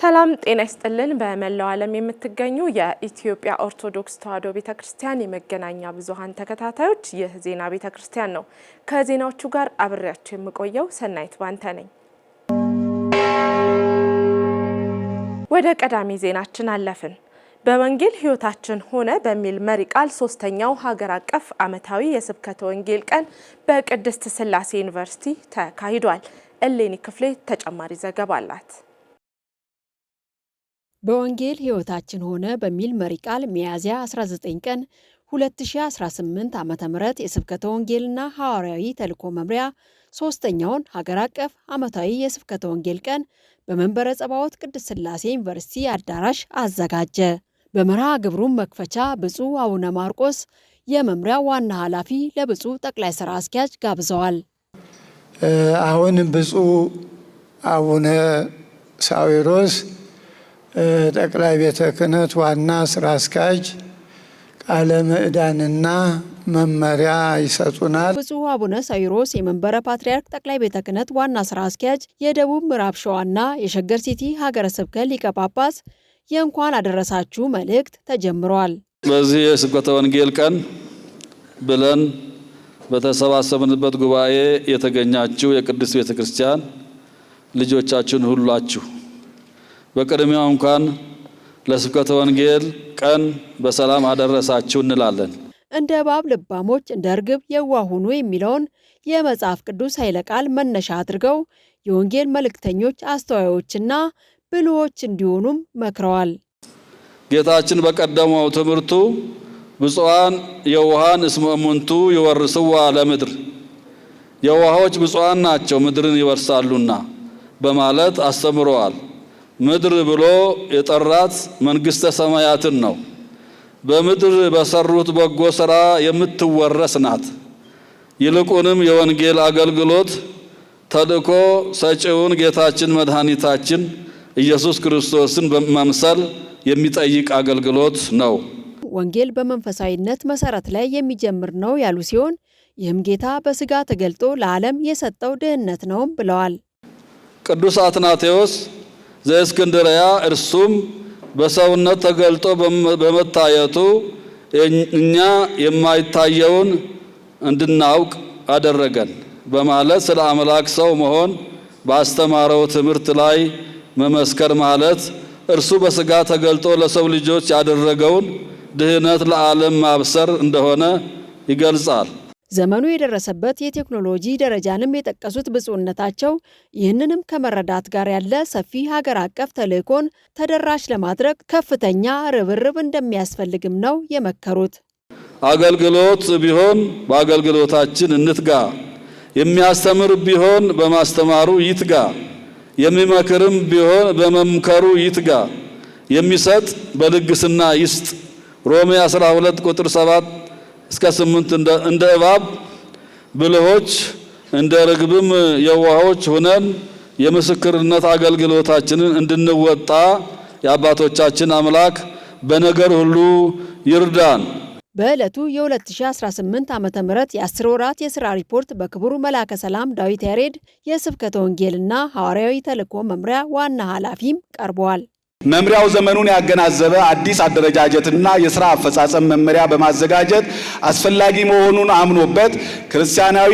ሰላም ጤና ይስጥልን በመላው ዓለም የምትገኙ የኢትዮጵያ ኦርቶዶክስ ተዋሕዶ ቤተክርስቲያን የመገናኛ ብዙሃን ተከታታዮች ይህ ዜና ቤተክርስቲያን ነው። ከዜናዎቹ ጋር አብሬያችሁ የምቆየው ሰናይት ባንተ ነኝ። ወደ ቀዳሚ ዜናችን አለፍን። በወንጌል ሕይወታችን ሆነ በሚል መሪ ቃል ሶስተኛው ሀገር አቀፍ ዓመታዊ የስብከተ ወንጌል ቀን በቅድስት ሥላሴ ዩኒቨርሲቲ ተካሂዷል። እሌኒ ክፍሌ ተጨማሪ ዘገባ አላት። በወንጌል ሕይወታችን ሆነ በሚል መሪ ቃል ሚያዝያ 19 ቀን 2018 ዓ.ም የስብከተ ወንጌልና ሐዋርያዊ ተልእኮ መምሪያ ሶስተኛውን ሀገር አቀፍ ዓመታዊ የስብከተ ወንጌል ቀን በመንበረ ጸባዖት ቅድስት ሥላሴ ዩኒቨርሲቲ አዳራሽ አዘጋጀ። በመርሃ ግብሩም መክፈቻ ብፁዕ አቡነ ማርቆስ የመምሪያው ዋና ኃላፊ ለብፁዕ ጠቅላይ ሥራ አስኪያጅ ጋብዘዋል። አሁን ብፁዕ አቡነ ሳዊሮስ ጠቅላይ ቤተ ክህነት ዋና ሥራ አስኪያጅ ቃለ ምዕዳንና መመሪያ ይሰጡናል። ብፁዕ አቡነ ሳዊሮስ የመንበረ ፓትርያርክ ጠቅላይ ቤተ ክህነት ዋና ሥራ አስኪያጅ፣ የደቡብ ምዕራብ ሸዋና የሸገር ሲቲ ሀገረ ስብከት ሊቀ ጳጳስ የእንኳን አደረሳችሁ መልእክት ተጀምሯል። በዚህ የስብከተ ወንጌል ቀን ብለን በተሰባሰብንበት ጉባኤ የተገኛችሁ የቅድስት ቤተ ክርስቲያን ልጆቻችን ሁላችሁ በቅድሚያው እንኳን ለስብከተ ወንጌል ቀን በሰላም አደረሳችሁ እንላለን። እንደ እባብ ልባሞች እንደ እርግብ የዋህ ሁኑ የሚለውን የመጽሐፍ ቅዱስ ኃይለ ቃል መነሻ አድርገው የወንጌል መልእክተኞች አስተዋዮችና ብልሆች እንዲሆኑም መክረዋል። ጌታችን በቀደመው ትምህርቱ ብፁዓን የዋሃን እስመ እሙንቱ ይወርስዋ ለምድር፣ የዋሆች ብፁዓን ናቸው ምድርን ይወርሳሉና በማለት አስተምረዋል። ምድር ብሎ የጠራት መንግሥተ ሰማያትን ነው። በምድር በሰሩት በጎ ሥራ የምትወረስ ናት። ይልቁንም የወንጌል አገልግሎት ተልእኮ ሰጪውን ጌታችን መድኃኒታችን ኢየሱስ ክርስቶስን በመምሰል የሚጠይቅ አገልግሎት ነው። ወንጌል በመንፈሳዊነት መሰረት ላይ የሚጀምር ነው ያሉ ሲሆን ይህም ጌታ በሥጋ ተገልጦ ለዓለም የሰጠው ድህነት ነውም ብለዋል። ቅዱስ አትናቴዎስ ዘእስክንድርያ እርሱም በሰውነት ተገልጦ በመታየቱ እኛ የማይታየውን እንድናውቅ አደረገን በማለት ስለ አምላክ ሰው መሆን ባስተማረው ትምህርት ላይ መመስከር ማለት እርሱ በሥጋ ተገልጦ ለሰው ልጆች ያደረገውን ድህነት ለዓለም ማብሰር እንደሆነ ይገልጻል። ዘመኑ የደረሰበት የቴክኖሎጂ ደረጃንም የጠቀሱት ብፁዕነታቸው ይህንንም ከመረዳት ጋር ያለ ሰፊ ሀገር አቀፍ ተልእኮን ተደራሽ ለማድረግ ከፍተኛ ርብርብ እንደሚያስፈልግም ነው የመከሩት። አገልግሎት ቢሆን በአገልግሎታችን እንትጋ፣ የሚያስተምር ቢሆን በማስተማሩ ይትጋ፣ የሚመክርም ቢሆን በመምከሩ ይትጋ፣ የሚሰጥ በልግስና ይስጥ። ሮሜ 12 ቁጥር 7 እስከ 8 እንደ እባብ ብልሆች እንደ ርግብም የዋሆች ሆነን የምስክርነት አገልግሎታችንን እንድንወጣ የአባቶቻችን አምላክ በነገር ሁሉ ይርዳን። በዕለቱ የ2018 ዓ.ም የ10 ወራት የሥራ ሪፖርት በክቡር መላከ ሰላም ዳዊት ያሬድ የስብከተ ወንጌልና ሐዋርያዊ ተልእኮ መምሪያ ዋና ኃላፊም ቀርበዋል። መምሪያው ዘመኑን ያገናዘበ አዲስ አደረጃጀትና የሥራ አፈጻጸም መመሪያ በማዘጋጀት አስፈላጊ መሆኑን አምኖበት ክርስቲያናዊ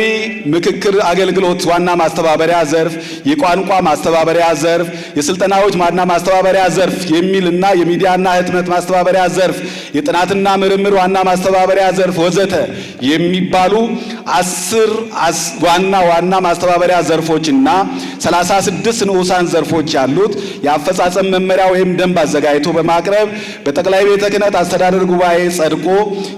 ምክክር አገልግሎት ዋና ማስተባበሪያ ዘርፍ፣ የቋንቋ ማስተባበሪያ ዘርፍ፣ የስልጠናዎች ዋና ማስተባበሪያ ዘርፍ የሚልና የሚዲያና ህትመት ማስተባበሪያ ዘርፍ፣ የጥናትና ምርምር ዋና ማስተባበሪያ ዘርፍ ወዘተ የሚባሉ 10 ዋና ማስተባበሪያ ዘርፎችና 36 ንዑሳን ዘርፎች ያሉት የአፈጻጸም መመሪያ ወይም ደንብ አዘጋጅቶ በማቅረብ በጠቅላይ ቤተ ክህነት አስተዳደር ጉባኤ ጸድቆ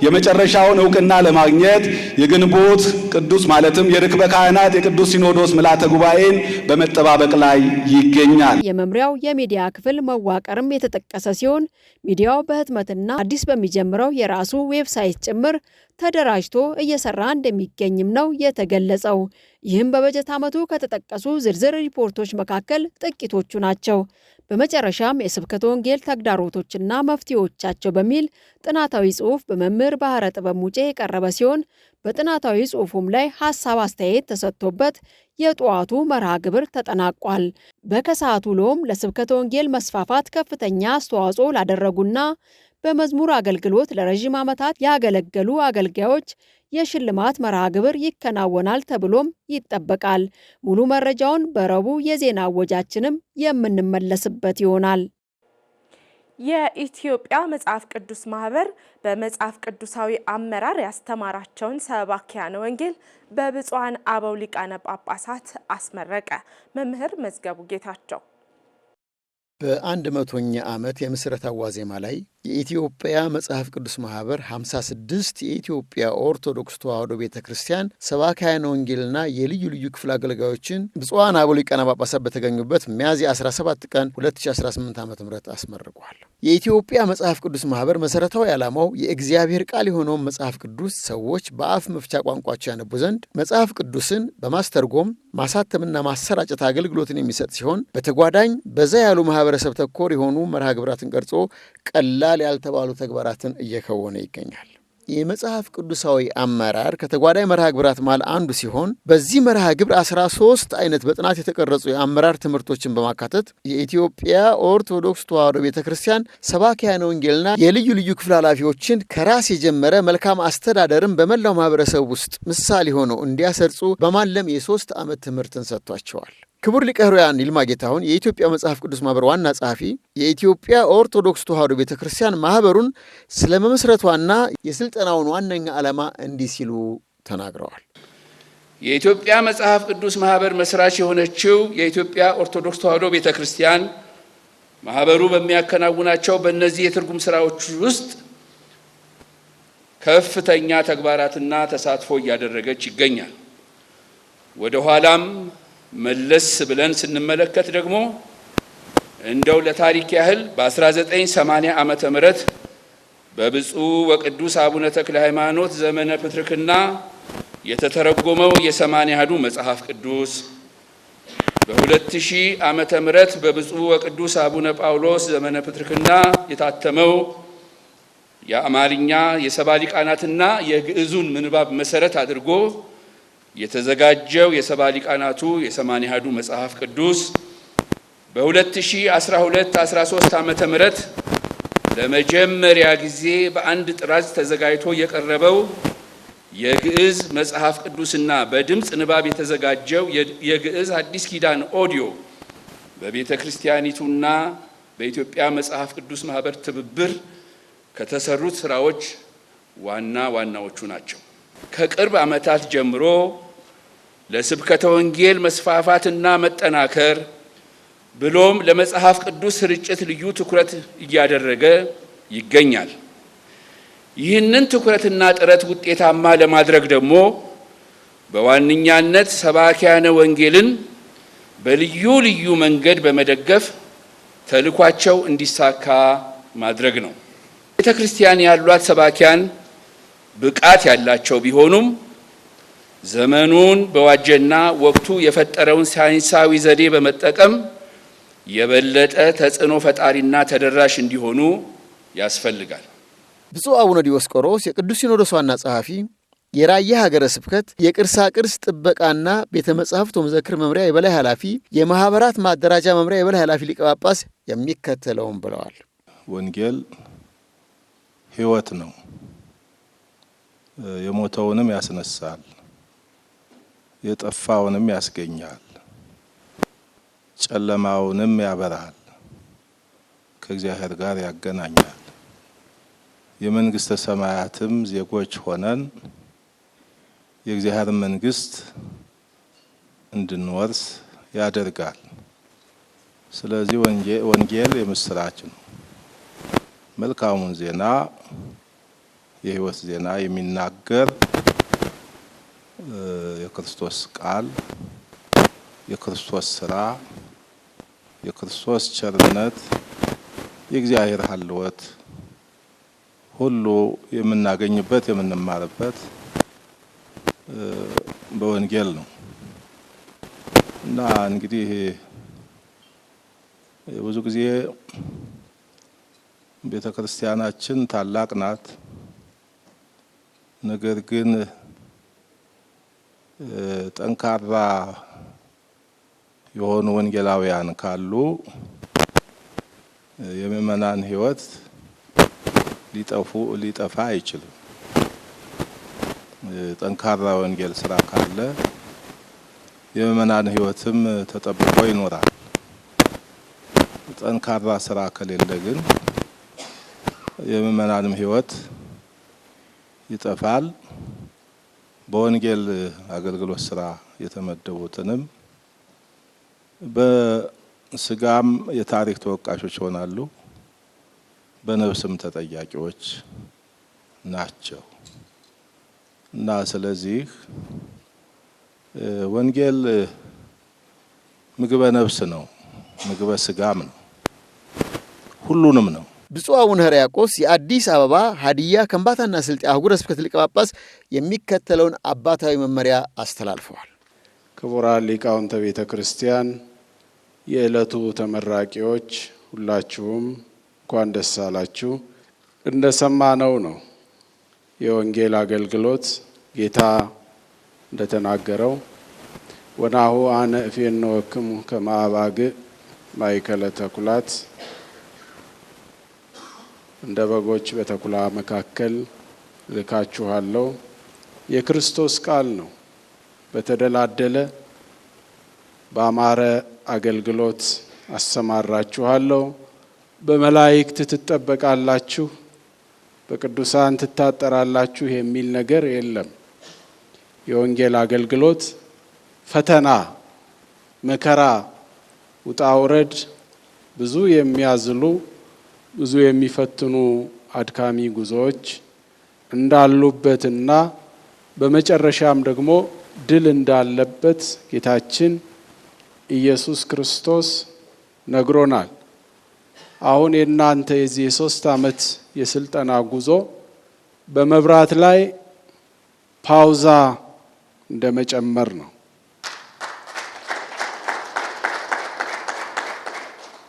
የመጨረሻውን ዕውቅና ለማግኘት የግንቦት ቅዱስ ማለትም የርክበ ካህናት የቅዱስ ሲኖዶስ ምልዓተ ጉባኤን በመጠባበቅ ላይ ይገኛል። የመምሪያው የሚዲያ ክፍል መዋቀርም የተጠቀሰ ሲሆን ሚዲያው በህትመትና አዲስ በሚጀምረው የራሱ ዌብሳይት ጭምር ተደራጅቶ እየሰራ እንደሚገኝም ነው የተገለጸው። ይህም በበጀት ዓመቱ ከተጠቀሱ ዝርዝር ሪፖርቶች መካከል ጥቂቶቹ ናቸው። በመጨረሻም የስብከተ ወንጌል ተግዳሮቶችና መፍትሄዎቻቸው በሚል ጥናታዊ ጽሑፍ በመምህር ባህረ ጥበብ ሙጬ የቀረበ ሲሆን በጥናታዊ ጽሑፉም ላይ ሀሳብ አስተያየት ተሰጥቶበት የጠዋቱ መርሃ ግብር ተጠናቋል። በከሰዓቱ ውሎም ለስብከተ ወንጌል መስፋፋት ከፍተኛ አስተዋጽኦ ላደረጉና በመዝሙር አገልግሎት ለረዥም ዓመታት ያገለገሉ አገልጋዮች የሽልማት መርሃ ግብር ይከናወናል ተብሎም ይጠበቃል። ሙሉ መረጃውን በረቡዕ የዜና እወጃችንም የምንመለስበት ይሆናል። የኢትዮጵያ መጽሐፍ ቅዱስ ማህበር በመጽሐፍ ቅዱሳዊ አመራር ያስተማራቸውን ሰባኪያነ ወንጌል በብፁዓን አበው ሊቃነ ጳጳሳት አስመረቀ። መምህር መዝገቡ ጌታቸው በ100ኛ ዓመት የምስረታ ዋዜማ ላይ የኢትዮጵያ መጽሐፍ ቅዱስ ማህበር 56 የኢትዮጵያ ኦርቶዶክስ ተዋሕዶ ቤተ ክርስቲያን ሰባክያነ ወንጌልና የልዩ ልዩ ክፍል አገልጋዮችን ብፁዓን አበው ሊቃነ ጳጳሳት በተገኙበት ሚያዝያ 17 ቀን 2018 ዓ.ም አስመርቋል። የኢትዮጵያ መጽሐፍ ቅዱስ ማህበር መሰረታዊ ዓላማው የእግዚአብሔር ቃል የሆነውን መጽሐፍ ቅዱስ ሰዎች በአፍ መፍቻ ቋንቋቸው ያነቡ ዘንድ መጽሐፍ ቅዱስን በማስተርጎም ማሳተምና ማሰራጨት አገልግሎትን የሚሰጥ ሲሆን በተጓዳኝ በዛ ያሉ ማህበረሰብ ተኮር የሆኑ መርሃ ግብራትን ቀርጾ ቀላል ያልተባሉ ተግባራትን እየከወነ ይገኛል። የመጽሐፍ ቅዱሳዊ አመራር ከተጓዳኝ መርሃ ግብራት መሃል አንዱ ሲሆን በዚህ መርሃ ግብር 13 አይነት በጥናት የተቀረጹ የአመራር ትምህርቶችን በማካተት የኢትዮጵያ ኦርቶዶክስ ተዋሕዶ ቤተክርስቲያን ሰባክያነ ወንጌልና የልዩ ልዩ ክፍል ኃላፊዎችን ከራስ የጀመረ መልካም አስተዳደርን በመላው ማህበረሰብ ውስጥ ምሳሌ ሆነው እንዲያሰርጹ በማለም የ3 ዓመት ትምህርትን ሰጥቷቸዋል። ክቡር ሊቀ ኅሩያን ይልማ ጌታሁን የኢትዮጵያ መጽሐፍ ቅዱስ ማህበር ዋና ጸሐፊ የኢትዮጵያ ኦርቶዶክስ ተዋሕዶ ቤተክርስቲያን ማህበሩን ስለ መመስረቷና የስልጠናውን ዋነኛ ዓላማ እንዲህ ሲሉ ተናግረዋል። የኢትዮጵያ መጽሐፍ ቅዱስ ማህበር መስራች የሆነችው የኢትዮጵያ ኦርቶዶክስ ተዋሕዶ ቤተክርስቲያን ማህበሩ በሚያከናውናቸው በእነዚህ የትርጉም ስራዎች ውስጥ ከፍተኛ ተግባራትና ተሳትፎ እያደረገች ይገኛል። ወደ ኋላም መለስ ብለን ስንመለከት ደግሞ እንደው ለታሪክ ያህል በ1980 ዓመተ ምህረት በብፁዕ ወቅዱስ አቡነ ተክለ ሃይማኖት ዘመነ ፕትርክና የተተረጎመው የ80 መጽሐፍ ቅዱስ በ2000 ዓመተ ምህረት በብፁዕ ወቅዱስ አቡነ ጳውሎስ ዘመነ ፕትርክና የታተመው የአማርኛ የሰባ ሊቃናትና የግዕዙን ምንባብ መሰረት አድርጎ የተዘጋጀው የሰባ ሊቃናቱ የ80 መጽሐፍ ቅዱስ በ2012-13 ዓመተ ምህረት ለመጀመሪያ ጊዜ በአንድ ጥራዝ ተዘጋጅቶ የቀረበው የግዕዝ መጽሐፍ ቅዱስና በድምፅ ንባብ የተዘጋጀው የግዕዝ አዲስ ኪዳን ኦዲዮ በቤተ ክርስቲያኒቱና በኢትዮጵያ መጽሐፍ ቅዱስ ማህበር ትብብር ከተሰሩት ስራዎች ዋናዎቹ ናቸው። ከቅርብ ዓመታት ጀምሮ ለስብከተ ወንጌል መስፋፋትና መጠናከር ብሎም ለመጽሐፍ ቅዱስ ስርጭት ልዩ ትኩረት እያደረገ ይገኛል። ይህንን ትኩረትና ጥረት ውጤታማ ለማድረግ ደግሞ በዋነኛነት ሰባክያነ ወንጌልን በልዩ ልዩ መንገድ በመደገፍ ተልኳቸው እንዲሳካ ማድረግ ነው። ቤተ ክርስቲያን ያሏት ሰባኪያን ብቃት ያላቸው ቢሆኑም ዘመኑን በዋጀና ወቅቱ የፈጠረውን ሳይንሳዊ ዘዴ በመጠቀም የበለጠ ተጽዕኖ ፈጣሪና ተደራሽ እንዲሆኑ ያስፈልጋል። ብፁዕ አቡነ ዲዮስቆሮስ የቅዱስ ሲኖዶስ ዋና ጸሐፊ፣ የራያ ሀገረ ስብከት የቅርሳ ቅርስ ጥበቃና ቤተ መጻሕፍት ወመዘክር መምሪያ የበላይ ኃላፊ፣ የማህበራት ማደራጃ መምሪያ የበላይ ኃላፊ ሊቀ ጳጳስ የሚከተለውን ብለዋል። ወንጌል ሕይወት ነው። የሞተውንም ያስነሳል፣ የጠፋውንም ያስገኛል፣ ጨለማውንም ያበራል፣ ከእግዚአብሔር ጋር ያገናኛል። የመንግስተ ሰማያትም ዜጎች ሆነን የእግዚአብሔር መንግስት እንድንወርስ ያደርጋል። ስለዚህ ወንጌል የምስራች ነው። መልካሙን ዜና የሕይወት ዜና የሚናገር የክርስቶስ ቃል፣ የክርስቶስ ስራ፣ የክርስቶስ ቸርነት፣ የእግዚአብሔር ሀልወት ሁሉ የምናገኝበት የምንማርበት በወንጌል ነው እና እንግዲህ ብዙ ጊዜ ቤተ ክርስቲያናችን ታላቅ ናት። ነገር ግን ጠንካራ የሆኑ ወንጌላውያን ካሉ የምእመናን ሕይወት ሊጠፋ አይችልም። ጠንካራ ወንጌል ስራ ካለ የምእመናን ሕይወትም ተጠብቆ ይኖራል። ጠንካራ ስራ ከሌለ ግን የምእመናንም ሕይወት ይጠፋል። በወንጌል አገልግሎት ስራ የተመደቡትንም በስጋም የታሪክ ተወቃሾች ይሆናሉ፣ በነፍስም ተጠያቂዎች ናቸው እና ስለዚህ ወንጌል ምግበ ነፍስ ነው፣ ምግበ ስጋም ነው፣ ሁሉንም ነው። ብፁዕ አቡነ ሕርያቆስ የአዲስ አበባ ሀዲያ ከምባታና ስልጤ አህጉረ ስብከት ሊቀ ጳጳስ የሚከተለውን አባታዊ መመሪያ አስተላልፈዋል። ክቡራን ሊቃውንተ ቤተ ክርስቲያን፣ የዕለቱ ተመራቂዎች ሁላችሁም እንኳን ደስ አላችሁ። እንደሰማነው ነው የወንጌል አገልግሎት ጌታ እንደተናገረው ወናሁ አነ እፌንወክሙ ከመ አባግዕ ማእከለ ተኩላት፣ እንደ በጎች በተኩላ መካከል ልካችኋለሁ የክርስቶስ ቃል ነው። በተደላደለ በአማረ አገልግሎት አሰማራችኋለሁ። በመላእክት ትጠበቃላችሁ፣ በቅዱሳን ትታጠራላችሁ የሚል ነገር የለም። የወንጌል አገልግሎት ፈተና፣ መከራ፣ ውጣ ውረድ፣ ብዙ የሚያዝሉ ብዙ የሚፈትኑ አድካሚ ጉዞዎች እንዳሉበትና በመጨረሻም ደግሞ ድል እንዳለበት ጌታችን ኢየሱስ ክርስቶስ ነግሮናል። አሁን የእናንተ የዚህ የ3 ዓመት የስልጠና ጉዞ በመብራት ላይ ፓውዛ እንደመጨመር ነው።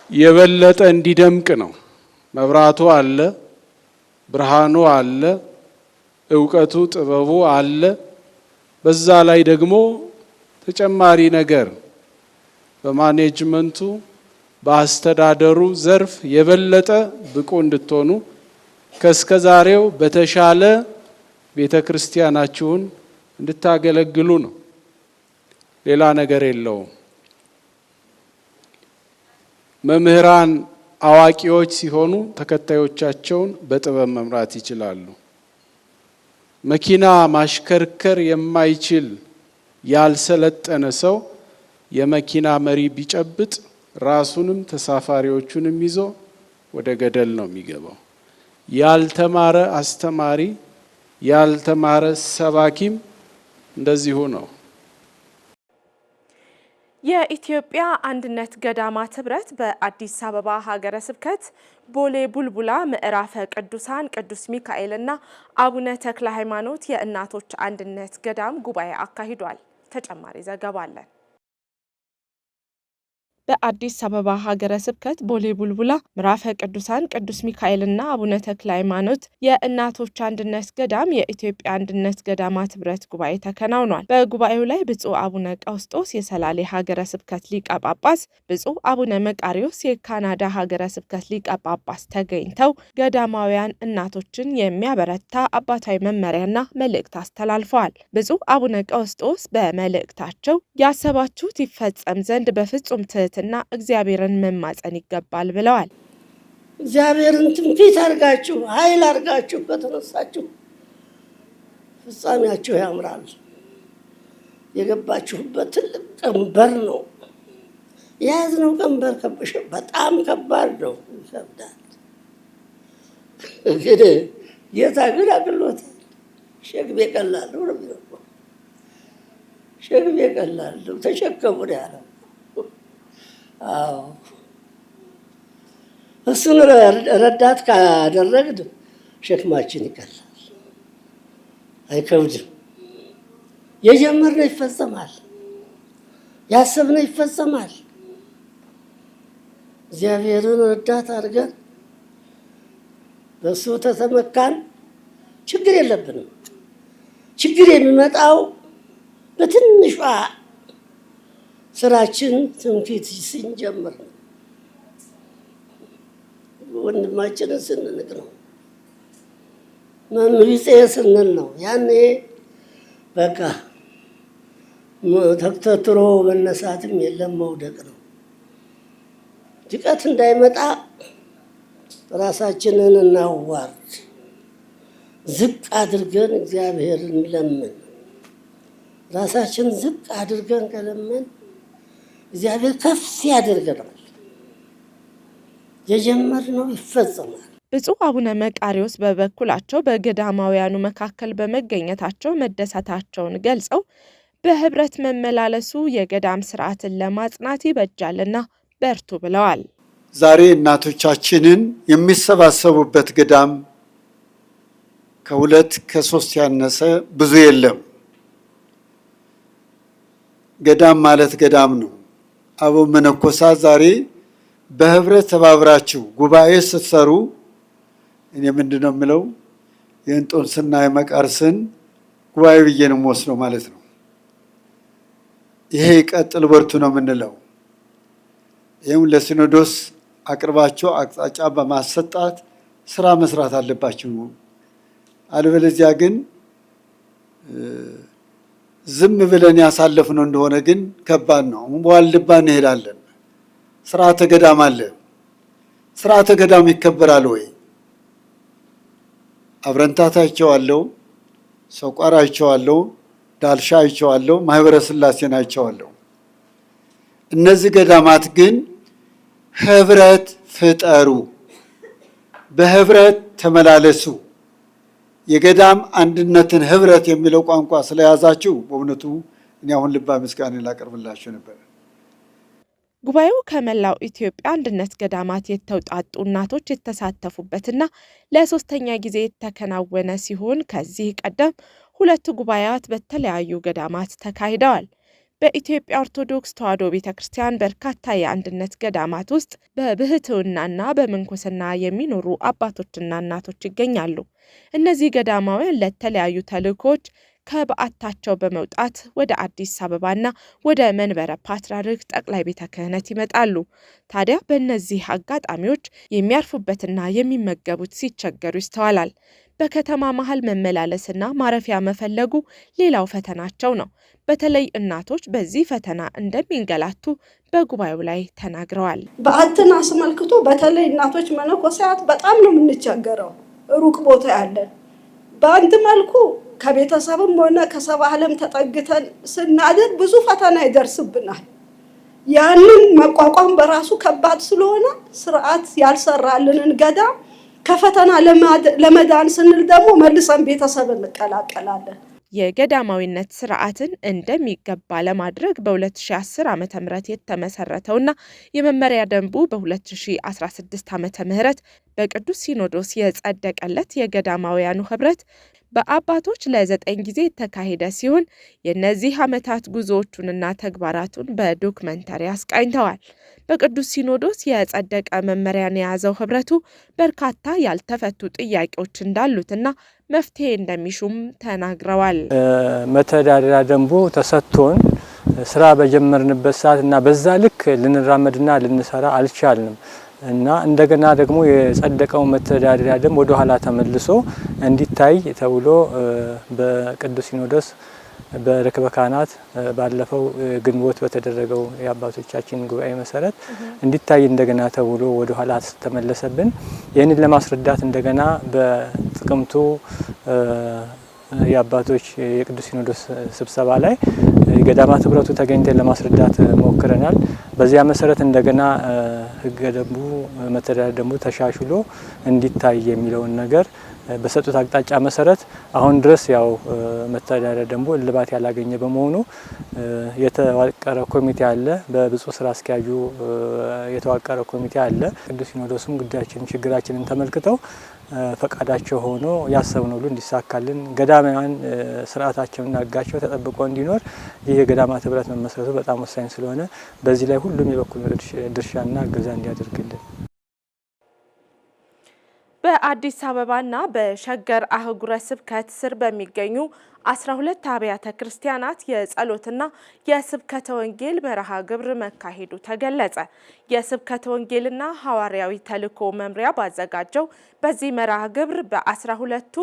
የበለጠ እንዲደምቅ ነው። መብራቱ አለ፣ ብርሃኑ አለ፣ እውቀቱ ጥበቡ አለ። በዛ ላይ ደግሞ ተጨማሪ ነገር በማኔጅመንቱ በአስተዳደሩ ዘርፍ የበለጠ ብቁ እንድትሆኑ ከስከዛሬው በተሻለ ቤተ ክርስቲያናችሁን እንድታገለግሉ ነው። ሌላ ነገር የለውም። መምህራን አዋቂዎች ሲሆኑ ተከታዮቻቸውን በጥበብ መምራት ይችላሉ። መኪና ማሽከርከር የማይችል ያልሰለጠነ ሰው የመኪና መሪ ቢጨብጥ ራሱንም ተሳፋሪዎቹንም ይዞ ወደ ገደል ነው የሚገባው። ያልተማረ አስተማሪ፣ ያልተማረ ሰባኪም እንደዚሁ ነው። የኢትዮጵያ አንድነት ገዳማት ኅብረት በአዲስ አበባ ሀገረ ስብከት ቦሌ ቡልቡላ ምዕራፈ ቅዱሳን ቅዱስ ሚካኤልና አቡነ ተክለ ሃይማኖት የእናቶች አንድነት ገዳም ጉባኤ አካሂዷል። ተጨማሪ ዘገባ አለን። በአዲስ አበባ ሀገረ ስብከት ቦሌ ቡልቡላ ምዕራፈ ቅዱሳን ቅዱስ ሚካኤልና አቡነ ተክለ ሃይማኖት የእናቶች አንድነት ገዳም የኢትዮጵያ አንድነት ገዳማት ኅብረት ጉባኤ ተከናውኗል። በጉባኤው ላይ ብፁዕ አቡነ ቀውስጦስ የሰላሌ ሀገረ ስብከት ሊቀ ጳጳስ፣ ብፁዕ አቡነ መቃሪዎስ የካናዳ ሀገረ ስብከት ሊቀ ጳጳስ ተገኝተው ገዳማውያን እናቶችን የሚያበረታ አባታዊ መመሪያና መልእክት አስተላልፈዋል። ብፁዕ አቡነ ቀውስጦስ በመልእክታቸው ያሰባችሁት ይፈጸም ዘንድ በፍጹም ትህትና እግዚአብሔርን መማጸን ይገባል ብለዋል። እግዚአብሔርን ትንቢት አድርጋችሁ ኃይል አድርጋችሁ ከተነሳችሁ ፍጻሜያችሁ ያምራል። የገባችሁበት ትልቅ ቀንበር ነው። የያዝነው ቀንበር በጣም ከባድ ነው፣ ይከብዳል። እንግዲህ ጌታ ግን አቅሎታል። ሸክሜ ቀላል ነው ነው ሸክሜ ቀላል ነው፣ ተሸከሙ ነው ያለው። አዎ እሱን ረዳት ካደረግን ሸክማችን ይቀላል፣ አይከብድም። የጀመርነው ይፈጸማል፣ ያሰብነው ይፈጸማል። እግዚአብሔርን ረዳት አድርገን በሱ ተተመካን ችግር የለብንም። ችግር የሚመጣው በትንሿ ስራችን ትምክህት ስንጀምር ነው። ወንድማችንን ስንንቅ ነው። መምሪጼ ስንል ነው። ያኔ በቃ ተክተትሮ መነሳትም የለም መውደቅ ነው። ድቀት እንዳይመጣ ራሳችንን እናዋርድ፣ ዝቅ አድርገን እግዚአብሔርን ለምን። ራሳችን ዝቅ አድርገን ከለምን እግዚአብሔር ከፍ ያደርገናል። የጀመርነው ይፈጸማል። ብፁዕ አቡነ መቃርዮስ በበኩላቸው በገዳማውያኑ መካከል በመገኘታቸው መደሰታቸውን ገልጸው በህብረት መመላለሱ የገዳም ስርዓትን ለማጽናት ይበጃልና በርቱ ብለዋል። ዛሬ እናቶቻችንን የሚሰባሰቡበት ገዳም ከሁለት ከሶስት ያነሰ ብዙ የለም። ገዳም ማለት ገዳም ነው። አበው መነኮሳት ዛሬ በህብረት ተባብራችሁ ጉባኤ ስትሰሩ እኔ ምንድነው የምለው የእንጦንስና የመቃርስን ጉባኤ ብዬ ነው የምወስደው ማለት ነው። ይሄ ይቀጥል በርቱ ነው የምንለው። ይህም ለሲኖዶስ አቅርባቸው አቅጣጫ በማሰጣት ስራ መስራት አለባችሁ። አለበለዚያ ግን ዝም ብለን ያሳለፍነው እንደሆነ ግን ከባድ ነው። ዋልድባ እንሄዳለን። ስርዓተ ገዳም አለ። ስርዓተ ገዳም ይከበራል ወይ? አብረንታት አይቼዋለሁ፣ ሰቋር አይቼዋለሁ፣ ዳልሻ አይቼዋለሁ፣ ማህበረ ስላሴን አይቼዋለሁ። እነዚህ ገዳማት ግን ህብረት ፍጠሩ፣ በህብረት ተመላለሱ። የገዳም አንድነትን ህብረት የሚለው ቋንቋ ስለያዛችሁ በእውነቱ እኔ አሁን ልባ ምስጋና ላቀርብላችሁ ነበር። ጉባኤው ከመላው ኢትዮጵያ አንድነት ገዳማት የተውጣጡ እናቶች የተሳተፉበትና ለሶስተኛ ጊዜ የተከናወነ ሲሆን ከዚህ ቀደም 2 ጉባኤያት በተለያዩ ገዳማት ተካሂደዋል። በኢትዮጵያ ኦርቶዶክስ ተዋሕዶ ቤተክርስቲያን በርካታ የአንድነት ገዳማት ውስጥ በብህትውናና በምንኩስና የሚኖሩ አባቶችና እናቶች ይገኛሉ። እነዚህ ገዳማውያን ለተለያዩ ተልእኮች ከበዓታቸው በመውጣት ወደ አዲስ አበባና ወደ መንበረ ፓትርያርክ ጠቅላይ ቤተ ክህነት ይመጣሉ። ታዲያ በእነዚህ አጋጣሚዎች የሚያርፉበትና የሚመገቡት ሲቸገሩ ይስተዋላል። በከተማ መሀል መመላለስና ማረፊያ መፈለጉ ሌላው ፈተናቸው ነው። በተለይ እናቶች በዚህ ፈተና እንደሚንገላቱ በጉባኤው ላይ ተናግረዋል። በዓትን አስመልክቶ በተለይ እናቶች መነኮሳት በጣም ነው የምንቸገረው። ሩቅ ቦታ ያለን በአንድ መልኩ ከቤተሰብም ሆነ ከሰባ ዓለም ተጠግተን ስናድር ብዙ ፈተና ይደርስብናል። ያንን መቋቋም በራሱ ከባድ ስለሆነ ስርዓት ያልሰራልንን ገዳም ከፈተና ለመዳን ስንል ደግሞ መልሰን ቤተሰብ እንቀላቀላለን። የገዳማዊነት ስርዓትን እንደሚገባ ለማድረግ በ2010 ዓ.ም የተመሰረተውና የመመሪያ ደንቡ በ2016 ዓ.ም በቅዱስ ሲኖዶስ የጸደቀለት የገዳማውያኑ ህብረት በአባቶች ለ9 ጊዜ የተካሄደ ሲሆን የእነዚህ ዓመታት ጉዞዎቹንና ተግባራቱን በዶክመንተሪ አስቃኝተዋል። በቅዱስ ሲኖዶስ የጸደቀ መመሪያን የያዘው ህብረቱ በርካታ ያልተፈቱ ጥያቄዎች እንዳሉትና መፍትሄ እንደሚሹም ተናግረዋል። መተዳደሪያ ደንቡ ተሰጥቶን ስራ በጀመርንበት ሰዓት እና በዛ ልክ ልንራመድና ልንሰራ አልቻልንም እና እንደገና ደግሞ የጸደቀው መተዳደሪያ ደንብ ወደ ኋላ ተመልሶ እንዲታይ ተብሎ በቅዱስ ሲኖዶስ በርክበ ካህናት ባለፈው ግንቦት በተደረገው የአባቶቻችን ጉባኤ መሰረት እንዲታይ እንደገና ተብሎ ወደ ኋላ ተመለሰብን። ይህንን ለማስረዳት እንደገና በጥቅምቱ የአባቶች የቅዱስ ሲኖዶስ ስብሰባ ላይ የገዳማት ህብረቱ ተገኝተን ለማስረዳት ሞክረናል። በዚያ መሰረት እንደገና ህገ ደንቡ መተዳደሪያ ደንቡ ተሻሽሎ እንዲታይ የሚለውን ነገር በሰጡት አቅጣጫ መሰረት አሁን ድረስ ያው መተዳደሪያ ደንቡ እልባት ያላገኘ በመሆኑ የተዋቀረ ኮሚቴ አለ። በብፁዕ ስራ አስኪያጁ የተዋቀረ ኮሚቴ አለ። ቅዱስ ሲኖዶስም ጉዳያችንን ችግራችንን ተመልክተው ፈቃዳቸው ሆኖ ያሰብነው ሁሉ እንዲሳካልን ገዳማውያን ስርዓታቸውና ሕጋቸው ተጠብቆ እንዲኖር ይህ የገዳማት ህብረት መመስረቱ በጣም ወሳኝ ስለሆነ በዚህ ላይ ሁሉም የበኩሉን ድርሻና እገዛ እንዲያደርግልን። በአዲስ አበባና በሸገር አህጉረ ስብከት ስር በሚገኙ 12 አብያተ ክርስቲያናት የጸሎትና የስብከተ ወንጌል መርሃ ግብር መካሄዱ ተገለጸ። የስብከተ ወንጌልና ሐዋርያዊ ተልእኮ መምሪያ ባዘጋጀው በዚህ መርሃ ግብር በ12ቱ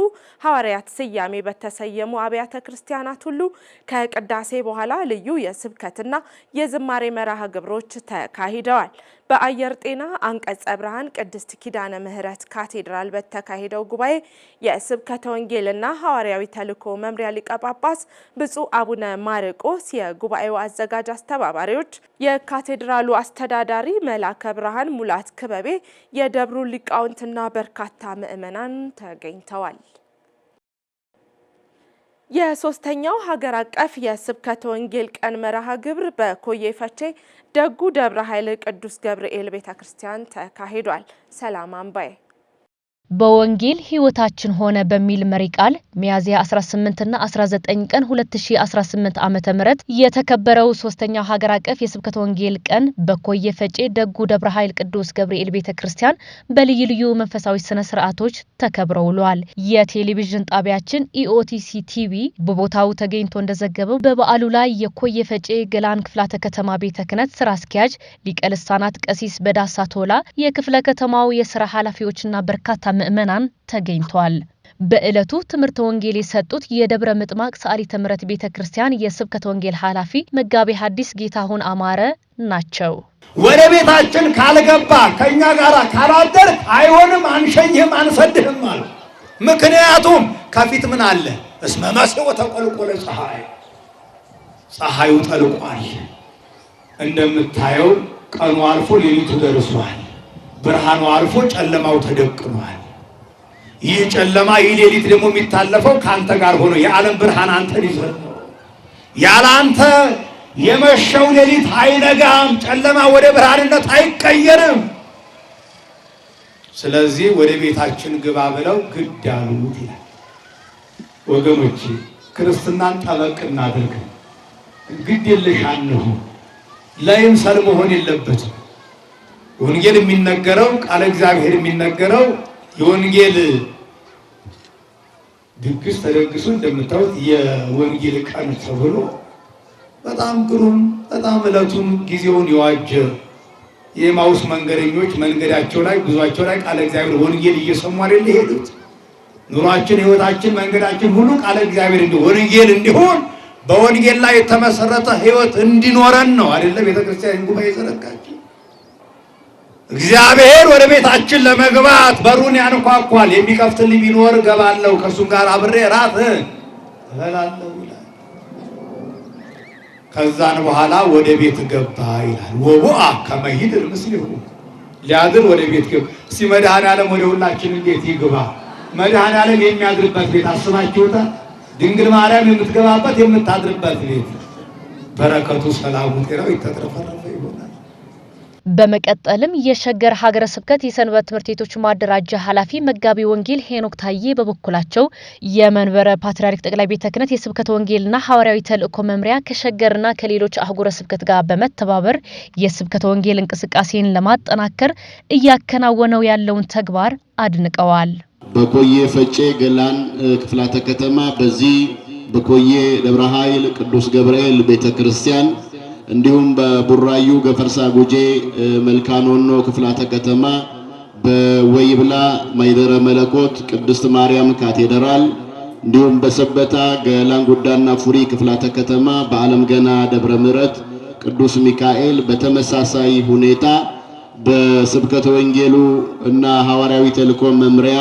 ሐዋርያት ስያሜ በተሰየሙ አብያተ ክርስቲያናት ሁሉ ከቅዳሴ በኋላ ልዩ የስብከትና የዝማሬ መርሃ ግብሮች ተካሂደዋል። በአየር ጤና አንቀጸ ብርሃን ቅድስት ኪዳነ ምሕረት ካቴድራል በተካሄደው ጉባኤ የስብከተ ወንጌልና ሐዋርያዊ ተልእኮ መምሪያ ሊቀ ጳጳስ ብፁዕ አቡነ ማርቆስ፣ የጉባኤው አዘጋጅ አስተባባሪዎች፣ የካቴድራሉ አስተዳዳሪ መላከ ብርሃን ሙላት ክበቤ፣ የደብሩ ሊቃውንትና በርካታ ምዕመናን ተገኝተዋል። የሶስተኛው ሀገር አቀፍ የስብከተ ወንጌል ቀን መርሃ ግብር በኮዬ ፈቼ ደጉ ደብረ ኃይል ቅዱስ ገብርኤል ቤተክርስቲያን ተካሂዷል። ሰላም አምባዬ በወንጌል ህይወታችን ሆነ በሚል መሪ ቃል ሚያዝያ 18 እና 19 ቀን 2018 ዓመተ ምህረት የተከበረው ሶስተኛው ሀገር አቀፍ የስብከተ ወንጌል ቀን በኮዬ ፈጬ ደጉ ደብረ ኃይል ቅዱስ ገብርኤል ቤተክርስቲያን በልዩ ልዩ መንፈሳዊ ስነ ስርዓቶች ተከብረው ውለዋል። የቴሌቪዥን ጣቢያችን ኢኦቲሲ ቲቪ በቦታው ተገኝቶ እንደዘገበው በበዓሉ ላይ የኮዬ ፈጬ ገላን ክፍላተ ከተማ ቤተ ክህነት ስራ አስኪያጅ ሊቀ ልሳናት ቀሲስ በዳሳ ቶላ፣ የክፍለ ከተማው የስራ ኃላፊዎችና በርካታ ምዕመናን ተገኝተዋል። በእለቱ ትምህርተ ወንጌል የሰጡት የደብረ ምጥማቅ ሰዓሊተ ምሕረት ቤተክርስቲያን የስብከተ ወንጌል ኃላፊ መጋቤ ሐዲስ ጌታሁን አማረ ናቸው። ወደ ቤታችን ካልገባ ከኛ ጋር ካላደር አይሆንም፣ አንሸኝህም፣ አንሰድህም አሉ። ምክንያቱም ከፊት ምን አለ? እስመ መስወ ተቆልቆለ ፀሐዩ ጠልቋል። እንደምታየው ቀኑ አልፎ ሌሊቱ ደርሷል። ብርሃኑ አልፎ ጨለማው ተደቅኗል። ይህ ጨለማ ይህ ሌሊት ደግሞ የሚታለፈው ካንተ ጋር ሆኖ የዓለም ብርሃን አንተን ይዞ ነው። ያለ አንተ የመሸው ሌሊት አይነጋም፣ ጨለማ ወደ ብርሃንነት አይቀየርም። ስለዚህ ወደ ቤታችን ግባ ብለው ግድ አሉት ይላል። ወገኖቼ ክርስትናን ጠበቅ እናድርግ። ግድ የለሽ አንሁን። ለይምሰል መሆን የለበትም። ወንጌል የሚነገረው ቃለ እግዚአብሔር የሚነገረው የወንጌል ድግስ ተደግሶ እንደምታዩት የወንጌል ቀን ተብሎ በጣም ግሩም በጣም ዕለቱን ጊዜውን የዋጀ የኤማውስ መንገደኞች መንገዳቸው ላይ ጉዟቸው ላይ ቃለ እግዚአብሔር ወንጌል እየሰሙ አይደል የሄዱት። ኑሯችን፣ ህይወታችን፣ መንገዳችን ሁሉ ቃለ እግዚአብሔር ወንጌል እንዲሆን በወንጌል ላይ የተመሰረተ ህይወት እንዲኖረን ነው አይደል ቤተክርስቲያን ጉባኤ ዘረጋች። እግዚአብሔር ወደ ቤታችን ለመግባት በሩን ያንኳኳል። የሚከፍትልኝ ቢኖር ገባለሁ፣ ከሱም ጋር አብሬ ራት እበላለሁ ይላል። ከዛን በኋላ ወደ ቤት ገባ ይላል። ወቡአ ከመ ይድር ምስሌሁ ሊያድር ወደ ቤት ገባ። እስቲ መድኃኔዓለም ወደ ሁላችን ቤት ይግባ። መድኃኔዓለም የሚያድርበት ቤት አስባችሁታል? ድንግል ማርያም የምትገባበት የምታድርበት ቤት በረከቱ፣ ሰላሙ፣ ጤናው ይተትረፈረፈ ይሆናል። በመቀጠልም የሸገር ሀገረ ስብከት የሰንበት ትምህርት ቤቶች ማደራጃ ኃላፊ መጋቢ ወንጌል ሄኖክ ታዬ በበኩላቸው የመንበረ ፓትርያርክ ጠቅላይ ቤተ ክህነት የስብከተ ወንጌልና ሐዋርያዊ ተልእኮ መምሪያ ከሸገርና ከሌሎች አህጉረ ስብከት ጋር በመተባበር የስብከተ ወንጌል እንቅስቃሴን ለማጠናከር እያከናወነው ያለውን ተግባር አድንቀዋል። በኮዬ ፈጬ ገላን ክፍላተ ከተማ በዚህ በኮዬ ደብረ ኃይል ቅዱስ ገብርኤል ቤተክርስቲያን እንዲሁም በቡራዩ ገፈርሳ ጉጄ መልካኖኖ ክፍላተ ከተማ በወይብላ ማይደረ መለኮት ቅድስት ማርያም ካቴድራል እንዲሁም በሰበታ ገላን ጉዳና ፉሪ ክፍላተ ከተማ በዓለም ገና ደብረ ምሕረት ቅዱስ ሚካኤል በተመሳሳይ ሁኔታ በስብከተ ወንጌሉ እና ሐዋርያዊ ተልእኮ መምሪያ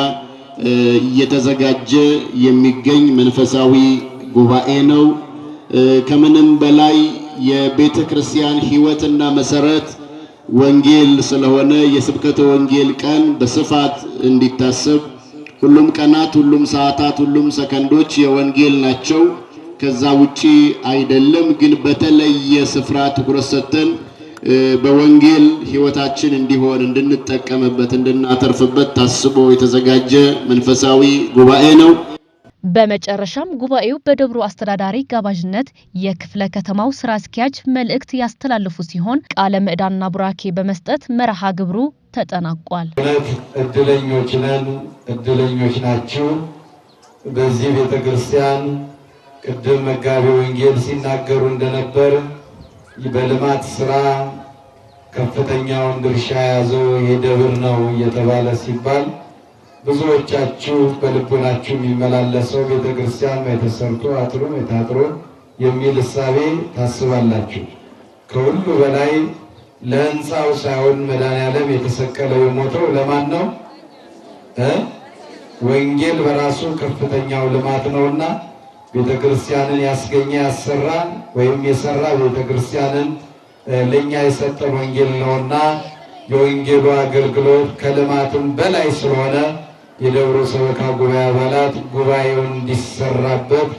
እየተዘጋጀ የሚገኝ መንፈሳዊ ጉባኤ ነው። ከምንም በላይ የቤተ ክርስቲያን ሕይወትና መሰረት ወንጌል ስለሆነ የስብከተ ወንጌል ቀን በስፋት እንዲታሰብ ሁሉም ቀናት፣ ሁሉም ሰዓታት፣ ሁሉም ሰከንዶች የወንጌል ናቸው። ከዛ ውጪ አይደለም። ግን በተለየ ስፍራ ትኩረት ሰጥተን በወንጌል ህይወታችን እንዲሆን እንድንጠቀምበት እንድናተርፍበት ታስቦ የተዘጋጀ መንፈሳዊ ጉባኤ ነው። በመጨረሻም ጉባኤው በደብሩ አስተዳዳሪ ጋባዥነት የክፍለ ከተማው ስራ አስኪያጅ መልእክት ያስተላልፉ ሲሆን ቃለ ምዕዳንና ቡራኬ በመስጠት መርሃ ግብሩ ተጠናቋል። እድለኞች ነን፣ እድለኞች ናችሁ። በዚህ ቤተክርስቲያን ቅድም መጋቤ ወንጌል ሲናገሩ እንደነበር በልማት ስራ ከፍተኛውን ድርሻ ያዘው የደብር ነው እየተባለ ሲባል ብዙዎቻችሁ በልቦናችሁ የሚመላለሰው ቤተክርስቲያን የተሰርቶ አጥሮ የታጥሮ የሚል እሳቤ ታስባላችሁ። ከሁሉ በላይ ለህንፃው ሳይሆን መድኃኔዓለም የተሰቀለው የሞተው ለማን ነው? ወንጌል በራሱ ከፍተኛው ልማት ነውና ቤተክርስቲያንን ያስገኘ ያሰራ ወይም የሰራ ቤተክርስቲያንን ለኛ የሰጠን ወንጌል ነውና የወንጌሉ አገልግሎት ከልማትም በላይ ስለሆነ የደብሩ ሰበካ ጉባኤ አባላት ጉባኤውን እንዲሰራበት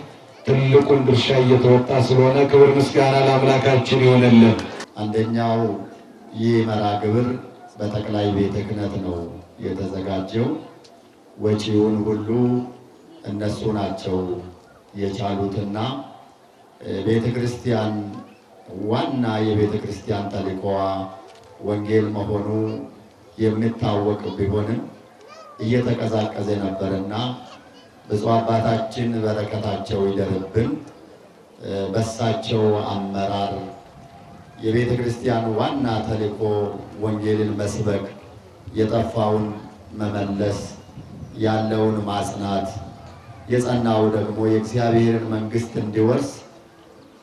ትልቁን ድርሻ እየተወጣ ስለሆነ ክብር ምስጋና ለአምላካችን ይሆንልን። አንደኛው ይህ መርሃ ግብር በጠቅላይ ቤተ ክህነት ነው የተዘጋጀው። ወጪውን ሁሉ እነሱ ናቸው የቻሉትና ቤተ ክርስቲያን ዋና የቤተ ክርስቲያን ተልእኮዋ ወንጌል መሆኑ የሚታወቅ ቢሆንም እየተቀዛቀዘ ነበርና ብፁዕ አባታችን በረከታቸው ይደርብን። በሳቸው አመራር የቤተ ክርስቲያን ዋና ተልእኮ ወንጌልን መስበክ፣ የጠፋውን መመለስ፣ ያለውን ማጽናት፣ የጸናው ደግሞ የእግዚአብሔርን መንግስት እንዲወርስ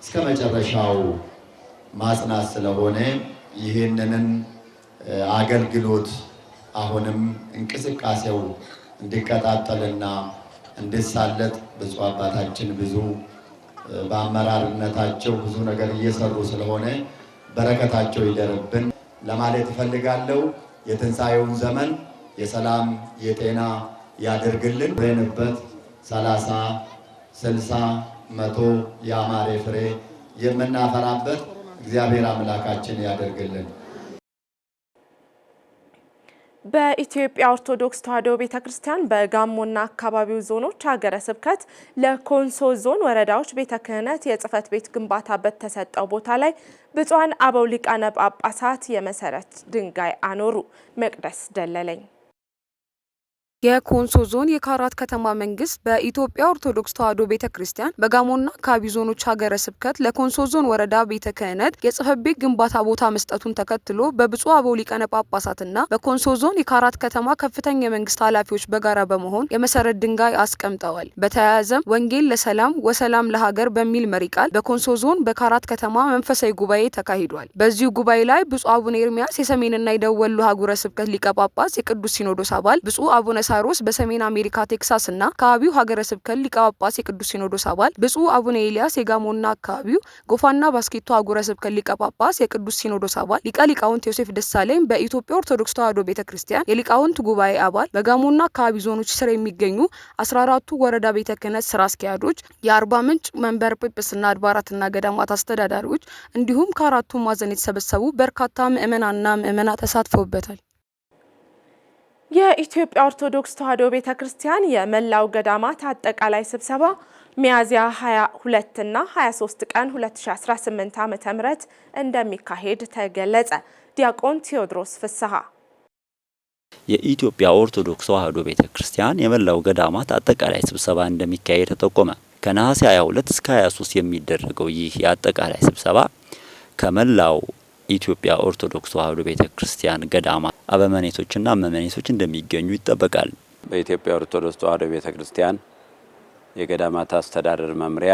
እስከ መጨረሻው ማጽናት ስለሆነ ይህንን አገልግሎት አሁንም እንቅስቃሴው እንዲቀጣጠልና እንዲሳለጥ ብፁዕ አባታችን ብዙ በአመራርነታቸው ብዙ ነገር እየሰሩ ስለሆነ በረከታቸው ይደርብን ለማለት እፈልጋለሁ። የትንሣኤውን ዘመን የሰላም የጤና ያደርግልን። በንበት 30 60 100 ያማረ ፍሬ የምናፈራበት እግዚአብሔር አምላካችን ያደርግልን። በኢትዮጵያ ኦርቶዶክስ ተዋሕዶ ቤተክርስቲያን በጋሞና አካባቢው ዞኖች ሀገረ ስብከት ለኮንሶ ዞን ወረዳዎች ቤተ ክህነት የጽሕፈት ቤት ግንባታ በተሰጠው ቦታ ላይ ብፁዓን አበው ሊቃነ ጳጳሳት የመሰረት ድንጋይ አኖሩ። መቅደስ ደለለኝ። የኮንሶ ዞን የካራት ከተማ መንግስት በኢትዮጵያ ኦርቶዶክስ ተዋሕዶ ቤተክርስቲያን በጋሞና አካባቢ ዞኖች ሀገረ ስብከት ለኮንሶ ዞን ወረዳ ቤተ ክህነት የጽሕፈት ቤት ግንባታ ቦታ መስጠቱን ተከትሎ በብፁዕ አበው ሊቃነ ጳጳሳትና በኮንሶ ዞን የካራት ከተማ ከፍተኛ የመንግስት ኃላፊዎች በጋራ በመሆን የመሰረት ድንጋይ አስቀምጠዋል። በተያያዘም ወንጌል ለሰላም ወሰላም ለሀገር በሚል መሪ ቃል በኮንሶ ዞን በካራት ከተማ መንፈሳዊ ጉባኤ ተካሂዷል። በዚሁ ጉባኤ ላይ ብፁዕ አቡነ ኤርሚያስ የሰሜንና የደቡብ ወሎ ሀገረ ስብከት ሊቀ ጳጳስ የቅዱስ ሲኖዶስ አባል፣ ብፁዕ አቡነ ሳሮስ በሰሜን አሜሪካ ቴክሳስ እና አካባቢው ሀገረ ስብከት ሊቀ ጳጳስ የቅዱስ ሲኖዶስ አባል፣ ብፁዕ አቡነ ኤልያስ የጋሞና አካባቢው ጎፋና ባስኬቶ ሀገረ ስብከት ሊቀ ጳጳስ የቅዱስ ሲኖዶስ አባል፣ ሊቀ ሊቃውንት ዮሴፍ ደሳለኝ በኢትዮጵያ ኦርቶዶክስ ተዋሕዶ ቤተክርስቲያን የሊቃውንት ጉባኤ አባል፣ በጋሞና አካባቢ ዞኖች ስር የሚገኙ 14ቱ ወረዳ ቤተ ክህነት ስራ አስኪያጆች፣ የአርባ ምንጭ መንበረ ጵጵስና አድባራትና ገዳማት አስተዳዳሪዎች እንዲሁም ከአራቱ ማዕዘን የተሰበሰቡ በርካታ ምዕመናንና ምዕመናት ተሳትፈውበታል። የኢትዮጵያ ኦርቶዶክስ ተዋሕዶ ቤተክርስቲያን የመላው ገዳማት አጠቃላይ ስብሰባ ሚያዝያ 22 እና 23 ቀን 2018 ዓ.ም እንደሚካሄድ ተገለጸ። ዲያቆን ቴዎድሮስ ፍስሐ የኢትዮጵያ ኦርቶዶክስ ተዋሕዶ ቤተክርስቲያን የመላው ገዳማት አጠቃላይ ስብሰባ እንደሚካሄድ ተጠቆመ። ከነሐሴ 22 እስከ 23 የሚደረገው ይህ የአጠቃላይ ስብሰባ ከመላው ኢትዮጵያ ኦርቶዶክስ ተዋሕዶ ቤተክርስቲያን ገዳማት አበመኔቶችና እመመኔቶች እንደሚገኙ ይጠበቃል። በኢትዮጵያ ኦርቶዶክስ ተዋሕዶ ቤተክርስቲያን የገዳማት አስተዳደር መምሪያ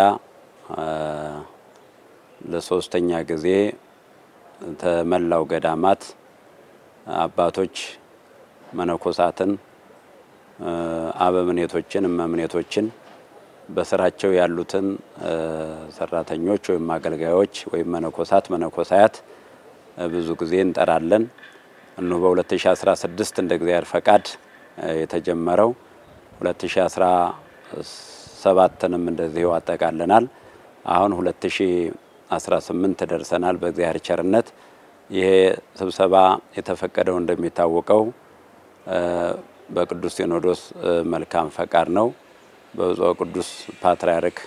ለሶስተኛ ጊዜ ተመላው ገዳማት አባቶች መነኮሳትን፣ አበምኔቶችን፣ እመምኔቶችን በስራቸው ያሉትን ሰራተኞች ወይም አገልጋዮች ወይም መነኮሳት ብዙ ጊዜ እንጠራለን። እነሆ በ2016 እንደ እግዚአብሔር ፈቃድ የተጀመረው 2017ንም እንደዚሁ አጠቃለናል። አሁን 2018 ደርሰናል። በእግዚአብሔር ቸርነት ይሄ ስብሰባ የተፈቀደው እንደሚታወቀው በቅዱስ ሲኖዶስ መልካም ፈቃድ ነው። በብፁዕ ቅዱስ ፓትርያርክ